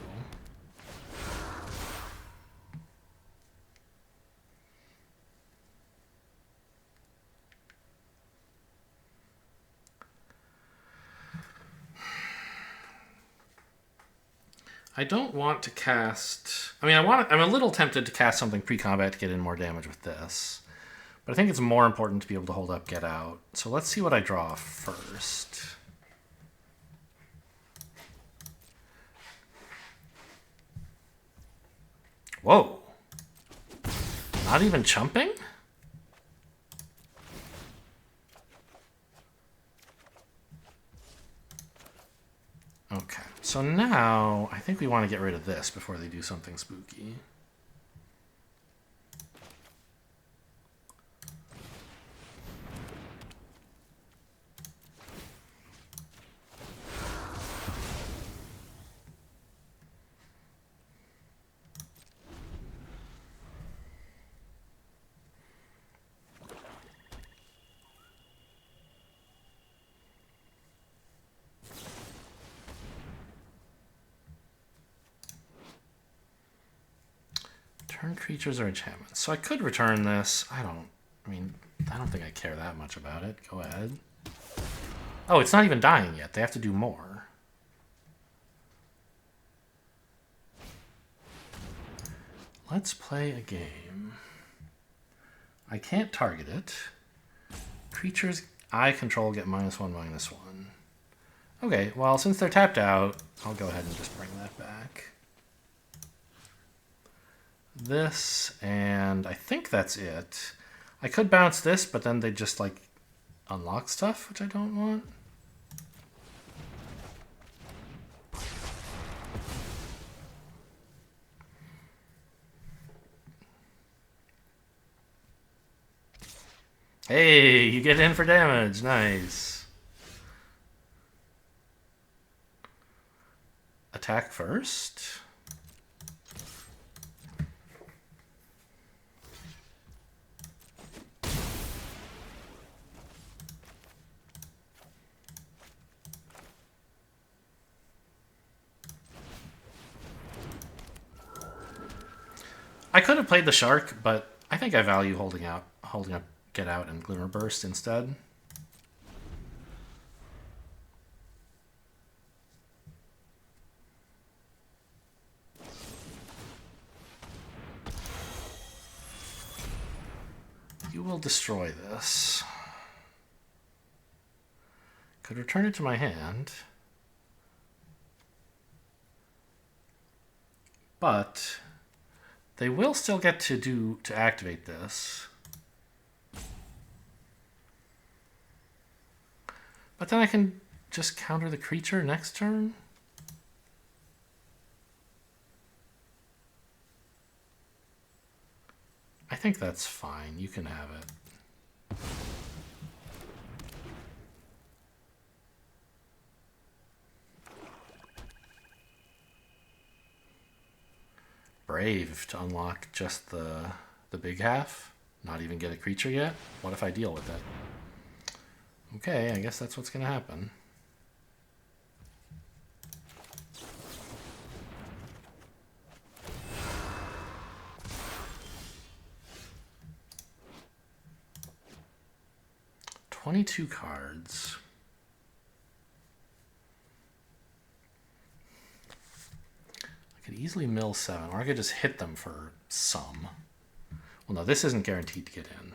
I don't want to cast... I mean, I'm a little tempted to cast something pre-combat to get in more damage with this. But I think it's more important to be able to hold up Get Out. So let's see what I draw first. Whoa. Not even chumping? Okay, so now I think we want to get rid of this before they do something spooky. Return creatures or enchantments. So I could return this. I don't think I care that much about it. Go ahead. Oh, it's not even dying yet. They have to do more. Let's play a game. I can't target it. Creatures I control get -1/-1. Okay, well, since they're tapped out, I'll go ahead and just bring that back. This, and I think that's it. I could bounce this, but then they just, like, unlock stuff, which I don't want. Hey, you get in for damage. Nice. Attack first. I could have played the shark, but I think I value holding up Get Out and Glimmer Burst instead. You will destroy this. Could return it to my hand. But they will still get to activate this. But then I can just counter the creature next turn. I think that's fine. You can have it. Brave to unlock just the big half. Not even get a creature yet. What if I deal with it? Okay, I guess that's what's going to happen. "22 cards. I could easily mill 7, or I could just hit them for some. Well, no, this isn't guaranteed to get in.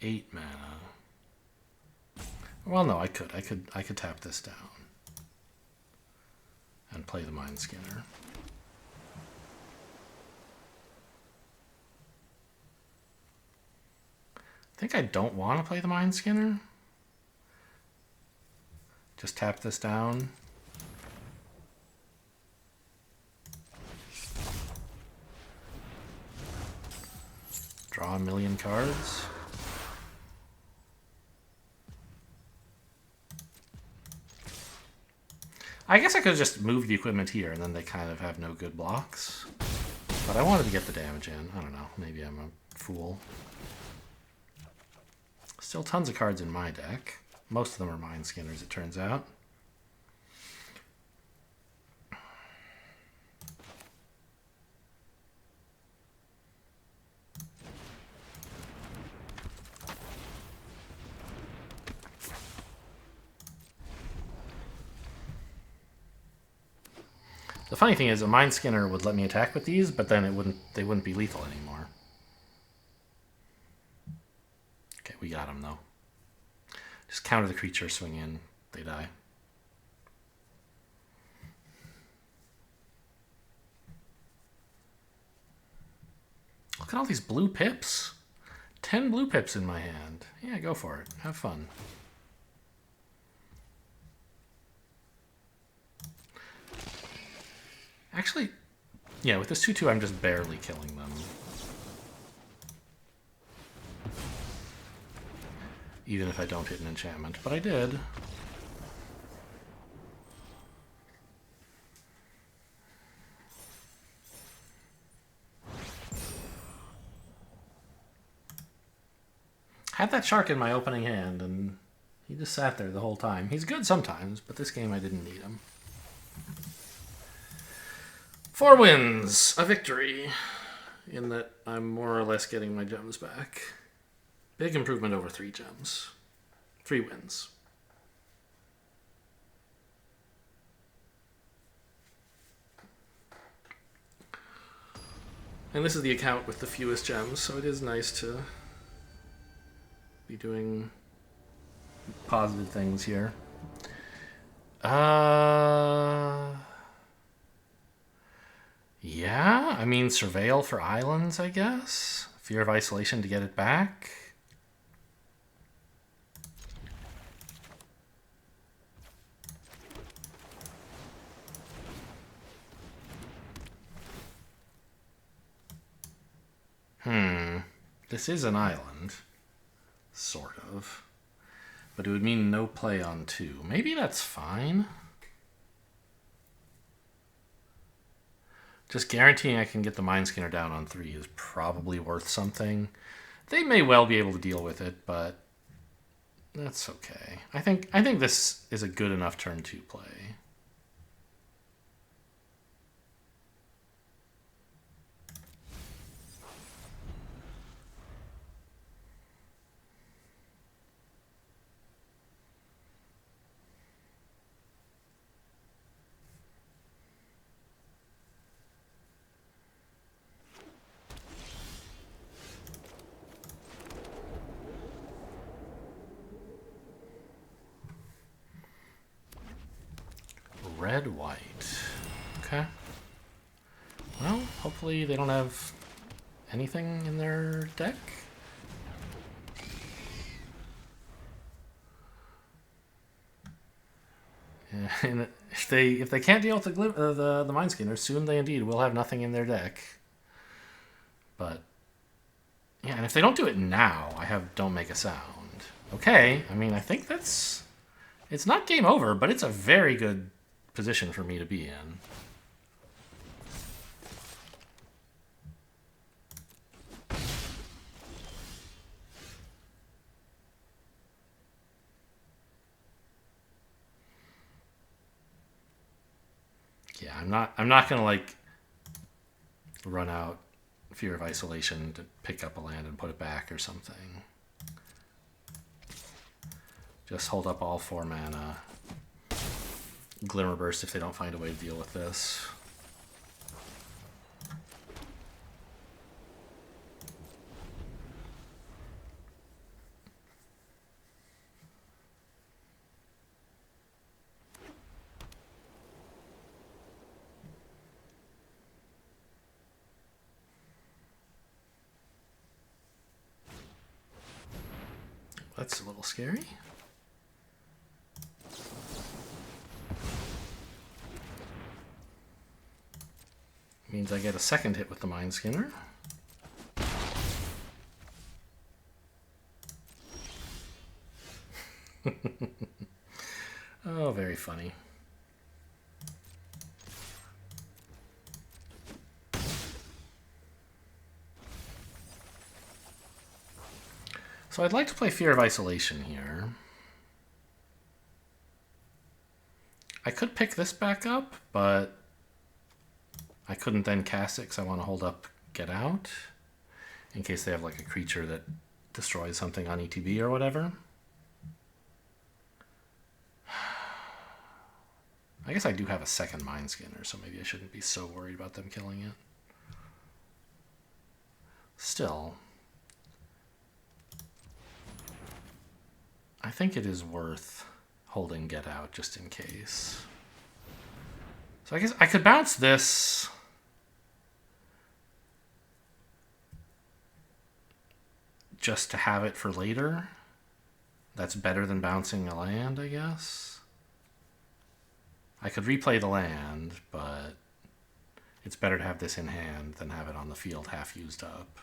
Eight mana. Well, no, I could tap this down and play the Mind Skinner. I think I don't want to play the Mind Skinner. Just tap this down. Draw a million cards. I guess I could have just moved the equipment here and then they kind of have no good blocks. But I wanted to get the damage in. I don't know. Maybe I'm a fool. Still tons of cards in my deck. Most of them are Mind Skinners, it turns out. The funny thing is, a Mind Skinner would let me attack with these, but then they wouldn't be lethal anymore. Okay, we got them though. Just counter the creature, swing in, they die. Look at all these blue pips. 10 blue pips in my hand. Yeah, go for it. Have fun. Actually, yeah, with this 2/2, I'm just barely killing them. Even if I don't hit an enchantment, but I did. Had that shark in my opening hand, and he just sat there the whole time. He's good sometimes, but this game I didn't need him. 4 wins, a victory, in that I'm more or less getting my gems back. Big improvement over 3 gems. 3 wins. And this is the account with the fewest gems, so it is nice to be doing positive things here. Yeah, I mean, Surveil for islands, I guess. Fear of Isolation to get it back. This is an island. Sort of. But it would mean no play on 2. Maybe that's fine. Just guaranteeing I can get the Mind Skinner down on 3 is probably worth something. They may well be able to deal with it, but that's okay. I think this is a good enough turn 2 play. Red, white. Okay. Well, hopefully they don't have anything in their deck. And if they can't deal with the Mind Skinner, soon they indeed will have nothing in their deck. But yeah, and if they don't do it now, don't make a sound. Okay, I mean I think it's not game over, but it's a very good position for me to be in. Yeah, I'm not gonna like run out Fear of Isolation to pick up a land and put it back or something. Just hold up all 4 mana. Glimmer Burst if they don't find a way to deal with this. That's a little scary. Means I get a second hit with the Mind Skinner. Oh, very funny. So I'd like to play Fear of Isolation here. I could pick this back up, but I couldn't then cast it because I want to hold up Get Out in case they have like a creature that destroys something on ETB or whatever. I guess I do have a second Mind Skinner, so maybe I shouldn't be so worried about them killing it. Still, I think it is worth holding Get Out just in case. So I guess I could bounce this. Just to have it for later. That's better than bouncing a land, I guess. I could replay the land, but it's better to have this in hand than have it on the field half used up.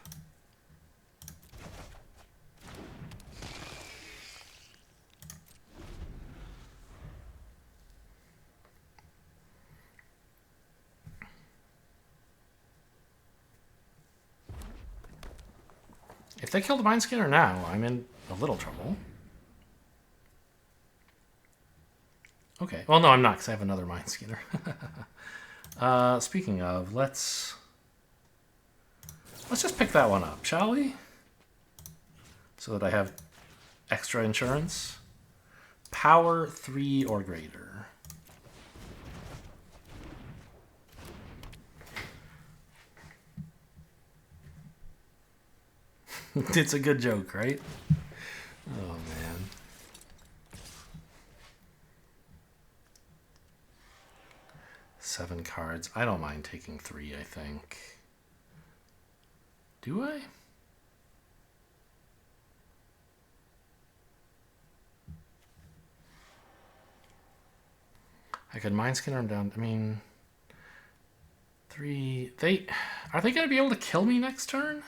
If they kill the Mind Skinner now, I'm in a little trouble. Okay. Well, no, I'm not, because I have another Mind Skinner. Speaking of, let's just pick that one up, shall we? So that I have extra insurance. Power 3 or greater. It's a good joke, right? Oh, man. Seven cards. I don't mind taking 3, I think. Do I? I could Mind Skinner them down. I mean, 3. Are they going to be able to kill me next turn?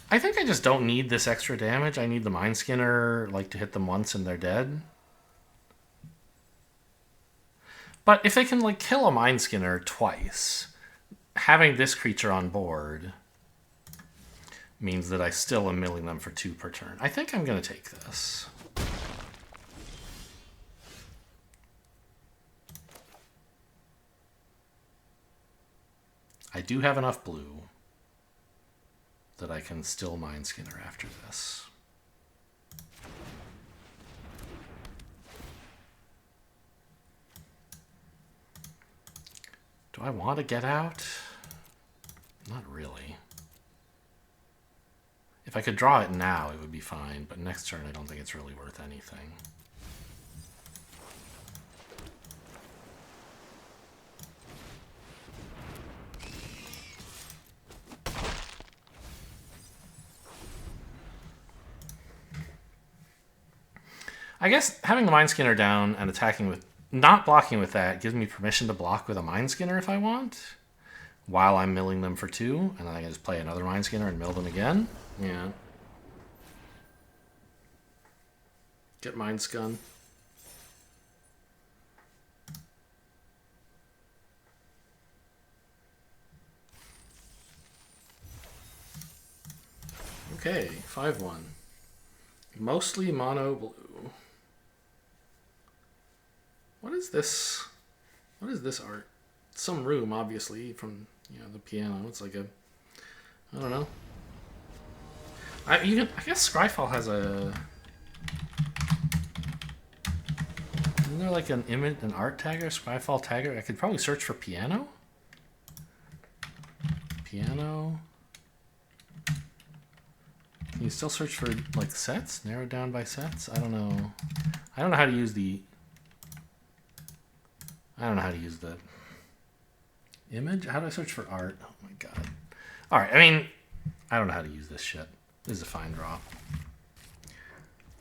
I think I just don't need this extra damage. I need the Mind Skinner, like, to hit them once and they're dead. But if they can, like, kill a Mind Skinner twice, having this creature on board means that I still am milling them for 2 per turn. I think I'm going to take this. I do have enough blue that I can still Mind Skinner after this. Do I want to get out? Not really. If I could draw it now, it would be fine, but next turn I don't think it's really worth anything. I guess having the Mind Skinner down and attacking with... not blocking with that gives me permission to block with a Mind Skinner if I want, while I'm milling them for 2, and then I can just play another Mind Skinner and mill them again. Yeah. Get Mind Skun. Okay, 5-1. Mostly mono blue. What is this? What is this art? Some room, obviously, from the piano. It's like a, I don't know. I guess Scryfall has a. Isn't there like an image, an art tagger, Scryfall tagger? I could probably search for piano. Piano. Can you still search for like sets? Narrowed down by sets? I don't know. I don't know how to use the. I don't know how to use the image. How do I search for art? Oh my god. All right. I mean, I don't know how to use this shit. This is a fine draw.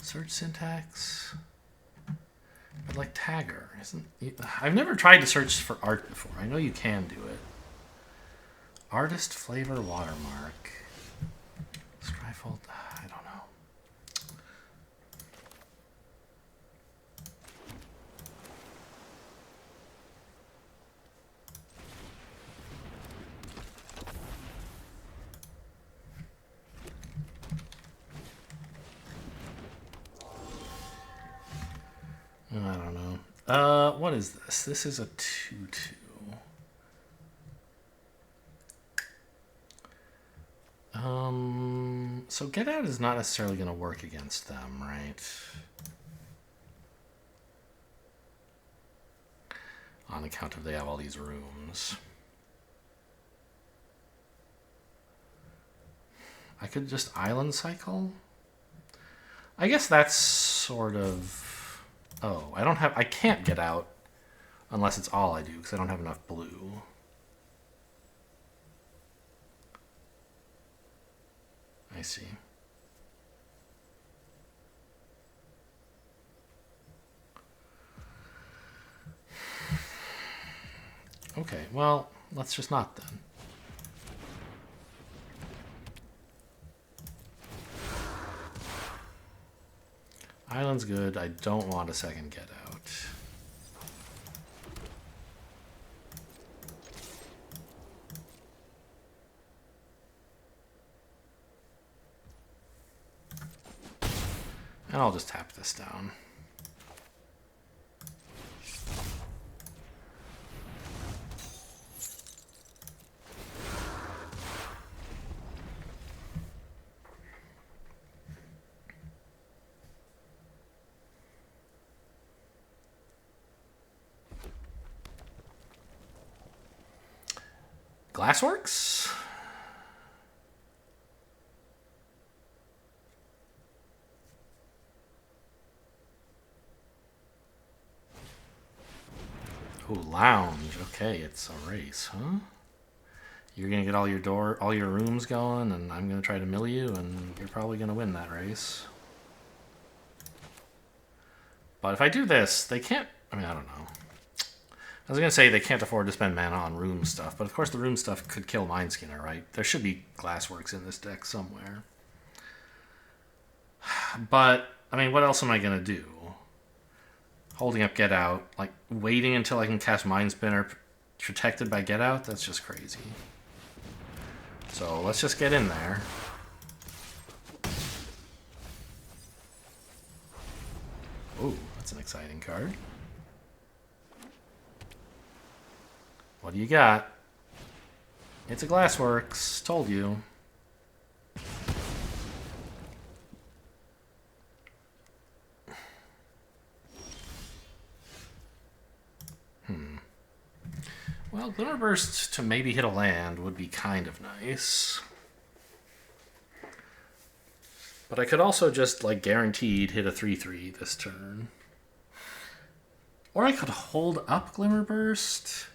Search syntax. But like tagger isn't. I've never tried to search for art before. I know you can do it. Artist flavor watermark. Scryfall. I don't know. I don't know. What is this? This is a 2/2. So Get Out is not necessarily going to work against them, right? On account of they have all these rooms. I could just Island Cycle? I guess that's sort of... Oh, I can't Get Out unless it's all I do, because I don't have enough blue. I see. Okay, well, let's just not then. Island's good. I don't want a second Get Out. And I'll just tap this down. Glassworks? Oh, lounge. Okay, it's a race, huh? You're gonna get all your rooms going, and I'm gonna try to mill you, and you're probably gonna win that race. But if I do this, they can't. I mean, I don't know. I was gonna say they can't afford to spend mana on room stuff, but of course the room stuff could kill Mind Skinner, right? There should be Glassworks in this deck somewhere. But, I mean, what else am I going to do? Holding up Get Out. Like, waiting until I can cast Mind Spinner protected by Get Out? That's just crazy. So, let's just get in there. Ooh, that's an exciting card. What do you got? It's a Glassworks. Told you. Well, Glimmerburst to maybe hit a land would be kind of nice. But I could also just, like, guaranteed hit a 3/3 this turn. Or I could hold up Glimmerburst.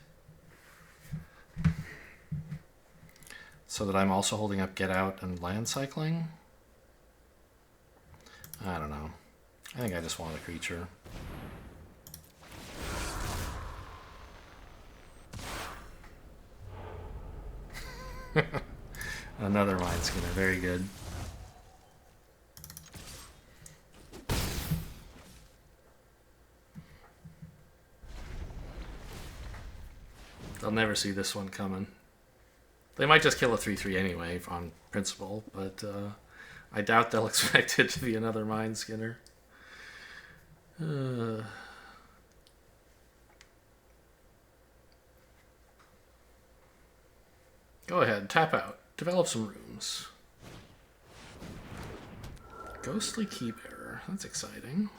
So that I'm also holding up Get Out and land cycling. I don't know. I think I just want a creature. Another Mind Skinner. Very good. They'll never see this one coming. They might just kill a 3/3 anyway on principle, but I doubt they'll expect it to be another Mind Skinner. Go ahead, tap out. Develop some rooms. Ghostly Keybearer. That's exciting.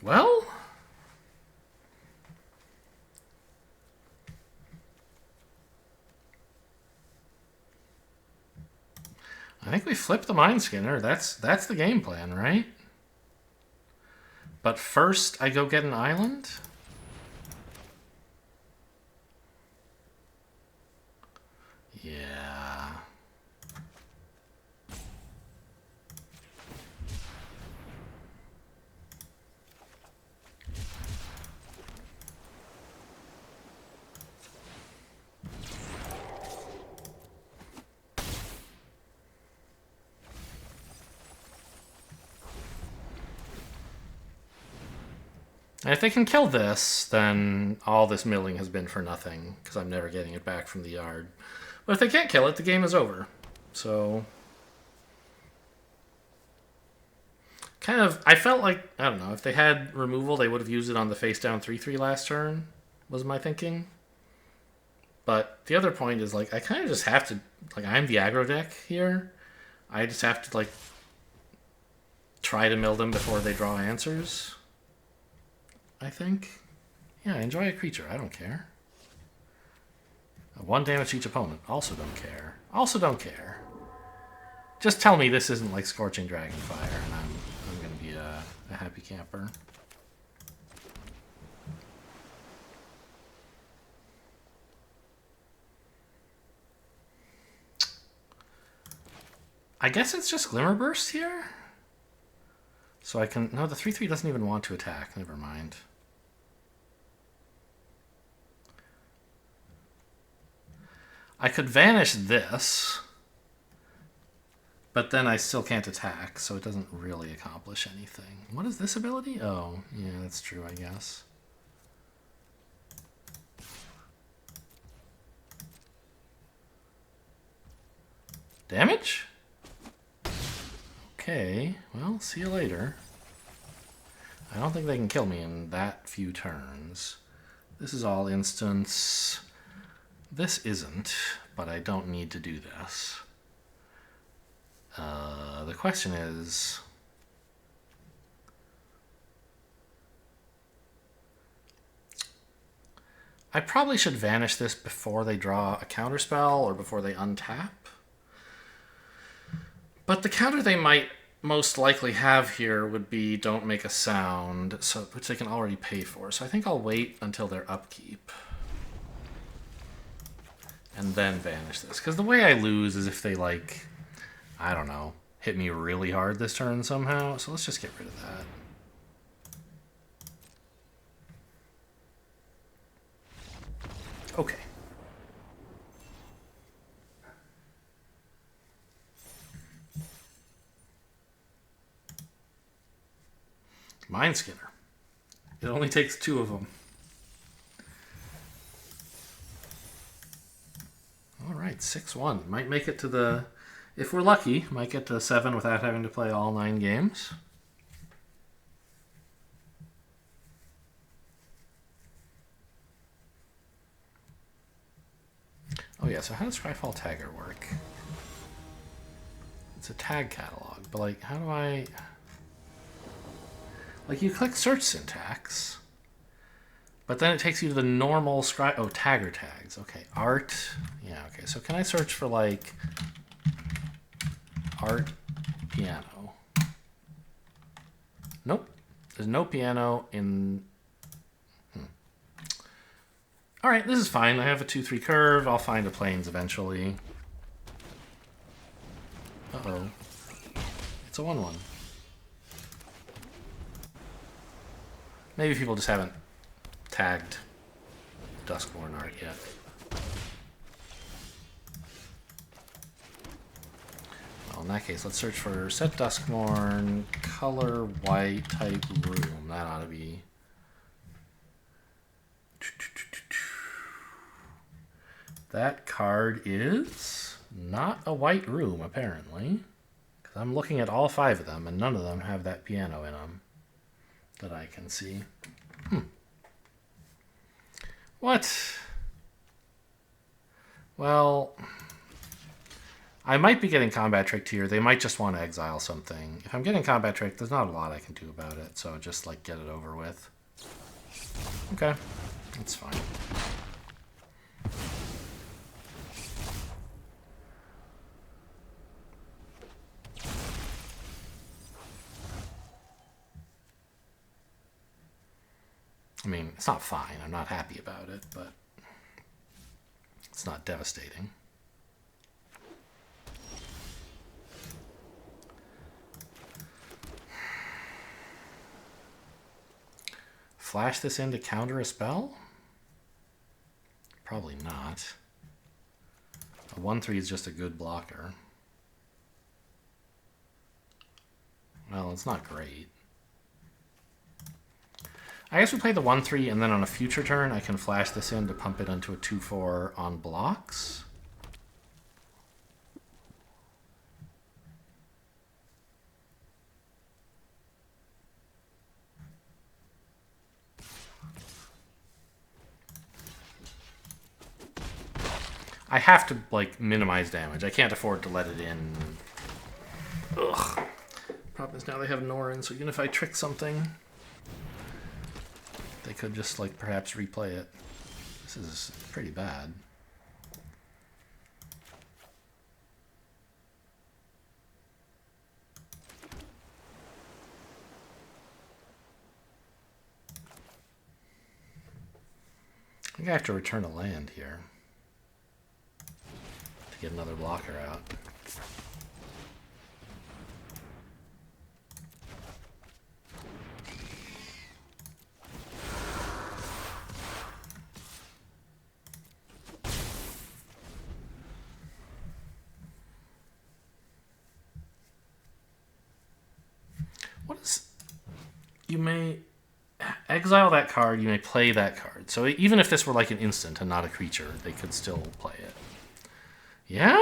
Well, I think we flip the Mind Skinner. That's the game plan, right? But first, I go get an island? Yeah. And if they can kill this, then all this milling has been for nothing, because I'm never getting it back from the yard. But if they can't kill it, the game is over. So, kind of, I felt like, I don't know, if they had removal, they would have used it on the face down 3/3 last turn, was my thinking. But the other point is, like, I kind of just have to, like, I'm the aggro deck here. I just have to, like, try to mill them before they draw answers. I think. Yeah, enjoy a creature. I don't care. 1 damage to each opponent. Also don't care. Also don't care. Just tell me this isn't like Scorching Dragonfire, and I'm going to be a happy camper. I guess it's just Glimmerburst here? So I can... No, the 3/3 doesn't even want to attack. Never mind. I could vanish this, but then I still can't attack, so it doesn't really accomplish anything. What is this ability? Oh, yeah, that's true, I guess. Damage? Okay, well, see you later. I don't think they can kill me in that few turns. This is all instants. This isn't, but I don't need to do this. The question is... I probably should vanish this before they draw a counterspell or before they untap. But the counter they might most likely have here would be don't make a sound, so which they can already pay for. So I think I'll wait until their upkeep. And then vanish this. Because the way I lose is if they, like, I don't know, hit me really hard this turn somehow. So let's just get rid of that. Okay. Mind Skinner. It only takes 2 of them. All right, 6-1. Might make it to the... If we're lucky, might get to 7 without having to play all 9 games. Oh yeah, so how does Scryfall Tagger work? It's a tag catalog, but like, how do I... Like, you click search syntax, but then it takes you to the normal Oh, tagger tags. Okay, art. Yeah, okay. So can I search for, like, art piano? Nope. There's no piano in... All right, this is fine. I have a 2-3 curve. I'll find a planes eventually. Uh-oh. It's a 1-1. Maybe people just haven't tagged Duskborn art yet. Well, in that case, let's search for set Duskborn, color, white, type, room. That ought to be... That card is not a white room, apparently. Because I'm looking at all 5 of them, and none of them have that piano in them that I can see. What? Well, I might be getting combat tricked here. They might just want to exile something. If I'm getting combat tricked, there's not a lot I can do about it, so just, like, get it over with. Okay, that's fine. I mean, it's not fine. I'm not happy about it, but it's not devastating. Flash this in to counter a spell? Probably not. A 1-3 is just a good blocker. Well, it's not great. I guess we play the 1-3, and then on a future turn, I can flash this in to pump it into a 2-4 on blocks. I have to, like, minimize damage. I can't afford to let it in. Ugh. Problem is now they have Norin, so even if I trick something, they could just, like, perhaps replay it. This is pretty bad. I think I have to return a land here to get another blocker out. What is... You may exile that card, you may play that card. So even if this were like an instant and not a creature, they could still play it. Yeah?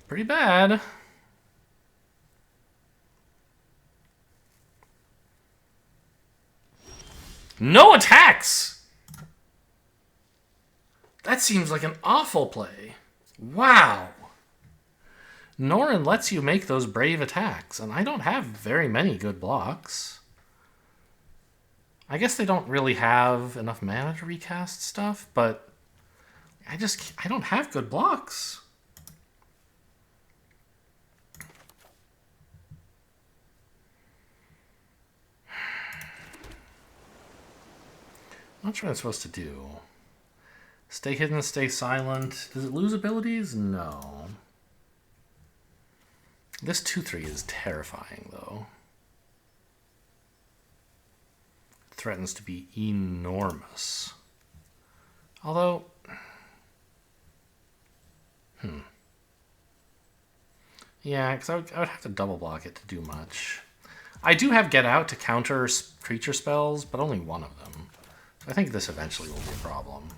Pretty bad. No attacks! That seems like an awful play. Wow. Norin lets you make those brave attacks, and I don't have very many good blocks. I guess they don't really have enough mana to recast stuff, but I don't have good blocks. I'm not sure what I'm supposed to do. Stay hidden, stay silent. Does it lose abilities? No. This 2-3 is terrifying, though. It threatens to be enormous. Although... Yeah, because I would have to double block it to do much. I do have Get Out to counter creature spells, but only one of them. So I think this eventually will be a problem.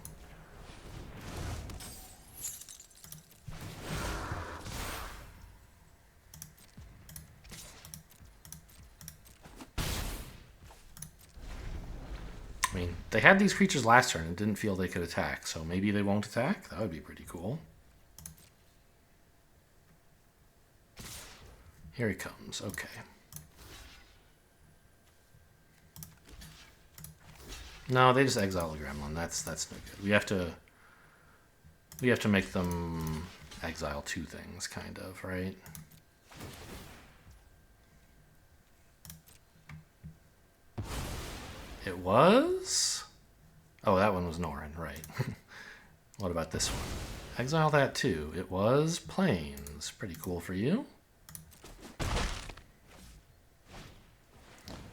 I mean, they had these creatures last turn and didn't feel they could attack, so maybe they won't attack? That would be pretty cool. Here he comes, okay. No, they just exile the gremlin. That's no good. We have to make them exile two things, kind of, right? It was? Oh, that one was Norin, right. What about this one? Exile that too. It was Plains. Pretty cool for you.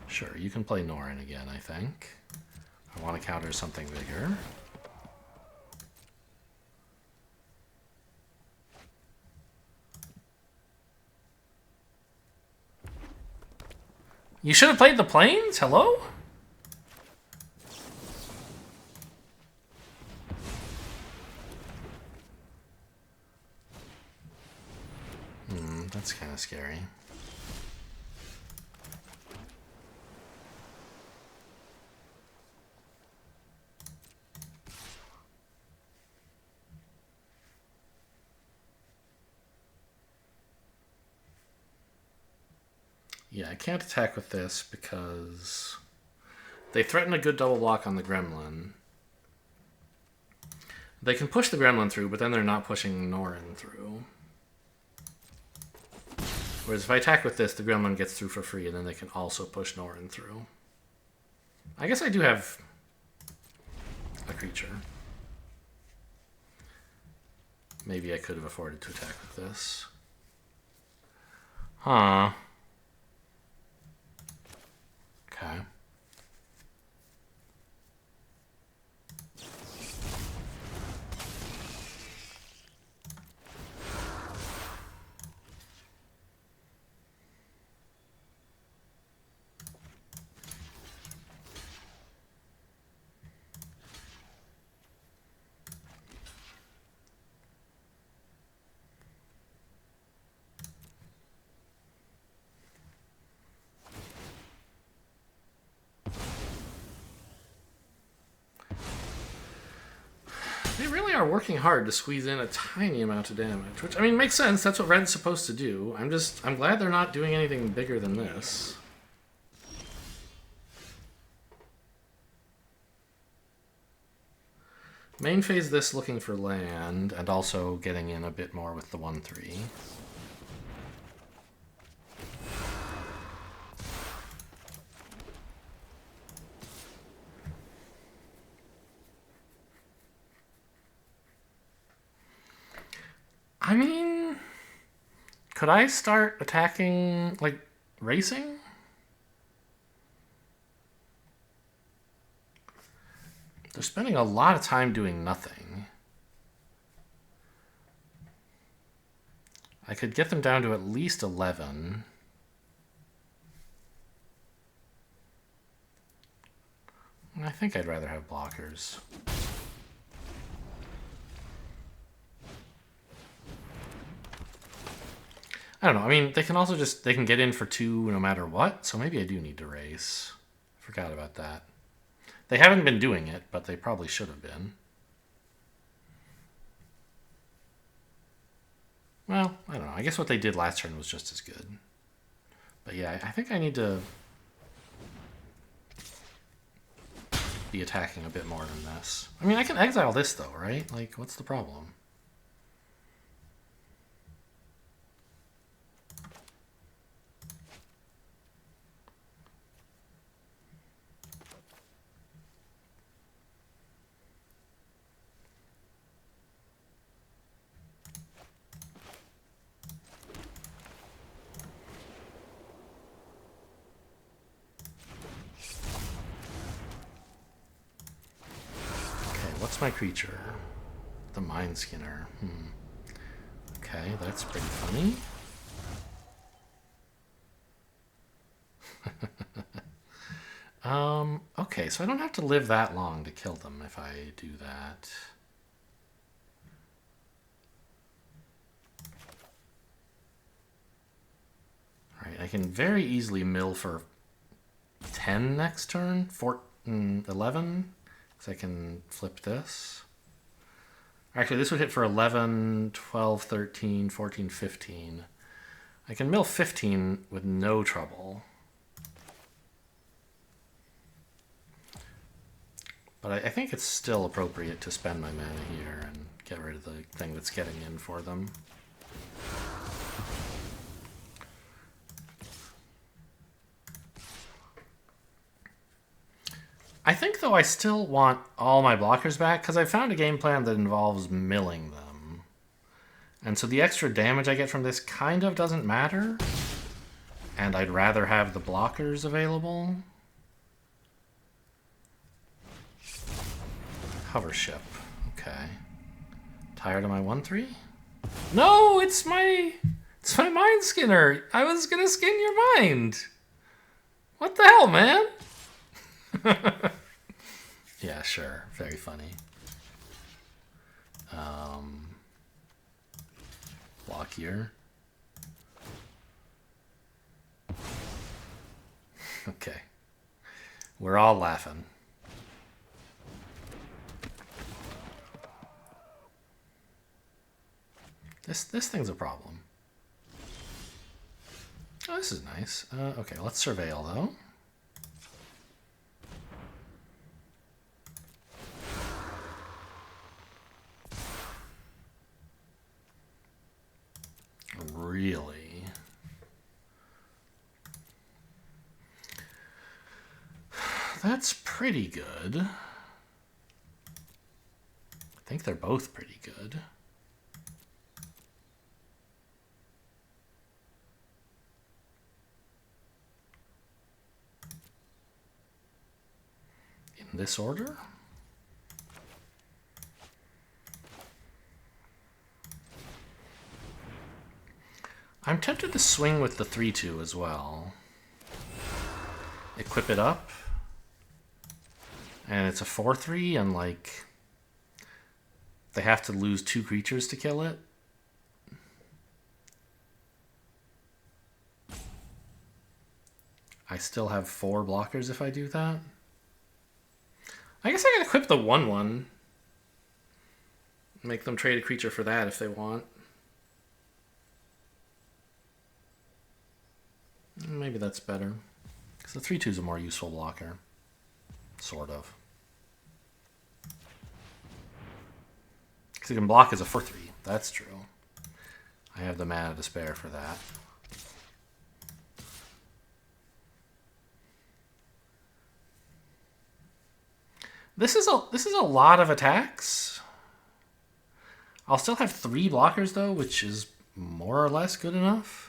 Sure, you can play Norin again, I think. I want to counter something bigger. You should have played the Plains? Hello? That's kind of scary. Yeah, I can't attack with this because they threaten a good double block on the gremlin. They can push the gremlin through, but then they're not pushing Norin through. Whereas if I attack with this, the gremlin gets through for free, and then they can also push Norin through. I guess I do have a creature. Maybe I could have afforded to attack with this. Huh. Okay. They really are working hard to squeeze in a tiny amount of damage, which, I mean, makes sense. That's what Red's supposed to do. I'm glad they're not doing anything bigger than this. Main phase this looking for land, and also getting in a bit more with the 1/3. I mean, could I start attacking, like, racing? They're spending a lot of time doing nothing. I could get them down to at least 11. I think I'd rather have blockers. I don't know. I mean, they can also they can get in for 2 no matter what, so maybe I do need to race. I forgot about that. They haven't been doing it, but they probably should have been. Well, I don't know. I guess what they did last turn was just as good. But yeah, I think I need to be attacking a bit more than this. I mean, I can exile this though, right? Like, what's the problem? What's my creature? The Mind Skinner. Okay, that's pretty funny. Okay, so I don't have to live that long to kill them if I do that. All right, I can very easily mill for 10 next turn, 14, 11, because I can flip this. Actually, this would hit for 11, 12, 13, 14, 15. I can mill 15 with no trouble. But I think it's still appropriate to spend my mana here and get rid of the thing that's getting in for them. I think, though, I still want all my blockers back because I found a game plan that involves milling them. And so the extra damage I get from this kind of doesn't matter. And I'd rather have the blockers available. Hover ship. Okay. Tired of my 1/3? No, it's my mind skinner. I was gonna skin your mind. What the hell, man? Yeah, sure. Very funny. Block here. Okay. We're all laughing. This thing's a problem. Oh, this is nice. Okay, let's surveil, though. Really? That's pretty good. I think they're both pretty good. In this order? I'm tempted to swing with the 3/2 as well. Equip it up. And it's a 4/3, and like they have to lose 2 creatures to kill it. I still have 4 blockers if I do that. I guess I can equip the 1/1. Make them trade a creature for that if they want. Maybe that's better. Because the 3/2 is a more useful blocker. Sort of. Because it can block as a 4/3. That's true. I have the mana to spare for that. This is a lot of attacks. I'll still have 3 blockers though, which is more or less good enough.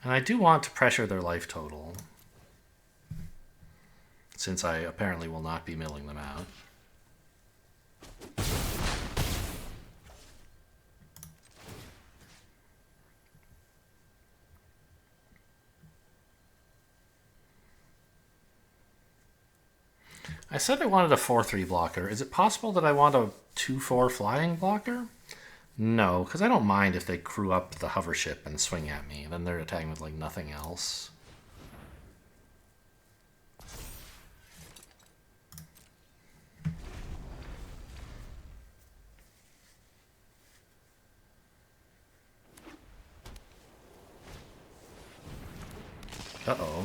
And I do want to pressure their life total, since I apparently will not be milling them out. I said I wanted a 4/3 blocker. Is it possible that I want a 2/4 flying blocker? No, because I don't mind if they crew up the hover ship and swing at me. Then they're attacking with like nothing else. Uh-oh.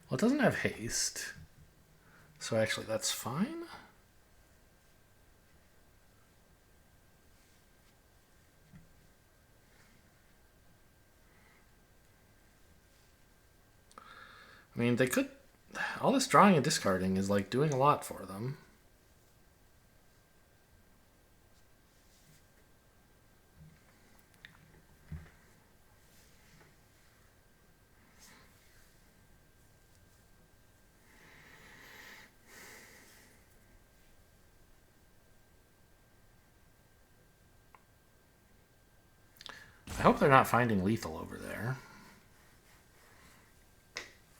Well, it doesn't have haste. So actually, that's fine. I mean, they could... All this drawing and discarding is like doing a lot for them. I hope they're not finding lethal over there.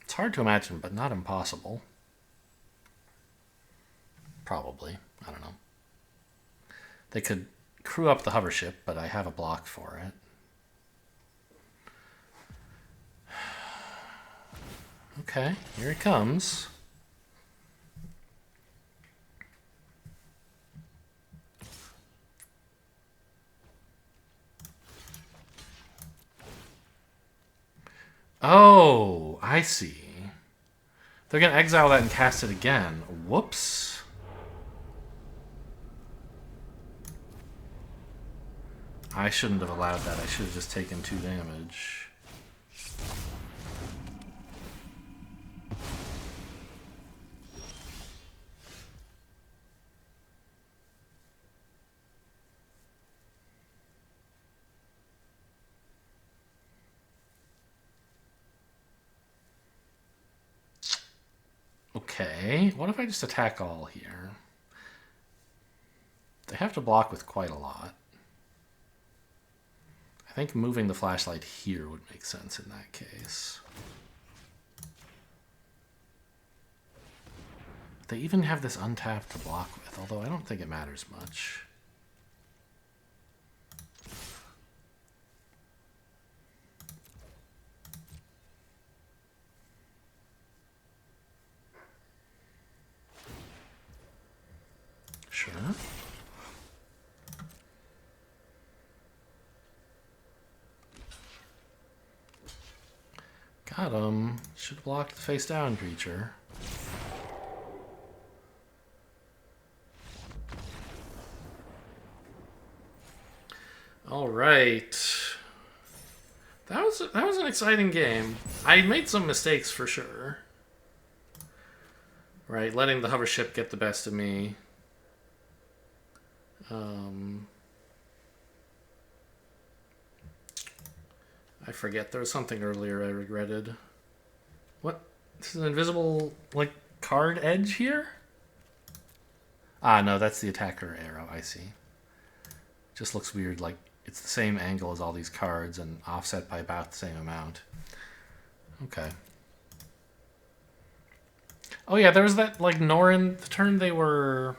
It's It's hard to imagine, but not impossible. Probably. I don't know. They could crew up the hover ship, but I have a block for it. Okay, here it comes. Oh, I see. They're going to exile that and cast it again. Whoops. I shouldn't have allowed that. I should have just taken 2 damage. Okay, what if I just attack all here? They have to block with quite a lot. I think moving the flashlight here would make sense in that case. They even have this untapped to block with, although I don't think it matters much. Sure. Got him. Should have blocked the face down creature. All right. That was an exciting game. I made some mistakes for sure. Right, letting the hover ship get the best of me. I forget. There was something earlier I regretted. What? This is an invisible, like, card edge here? Ah, no, that's the attacker arrow. I see. Just looks weird. Like, it's the same angle as all these cards and offset by about the same amount. Okay. Oh, yeah, there was that, like, Norin, the turn they were...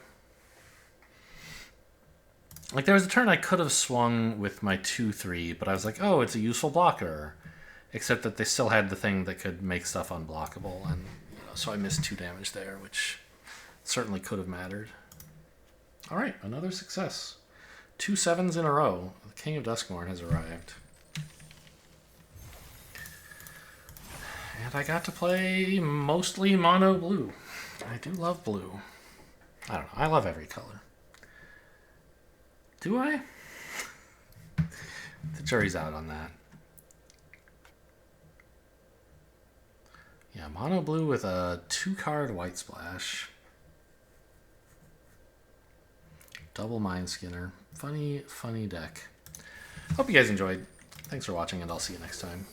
Like, there was a turn I could have swung with my 2-3, but I was like, oh, it's a useful blocker. Except that they still had the thing that could make stuff unblockable, and so I missed 2 damage there, which certainly could have mattered. All right, another success. 2 7s in a row. The King of Duskmourn has arrived. And I got to play mostly mono blue. I do love blue. I don't know. I love every color. Do I? The jury's out on that. Yeah, mono blue with a 2-card white splash. Double Mind Skinner. Funny, funny deck. Hope you guys enjoyed. Thanks for watching, and I'll see you next time.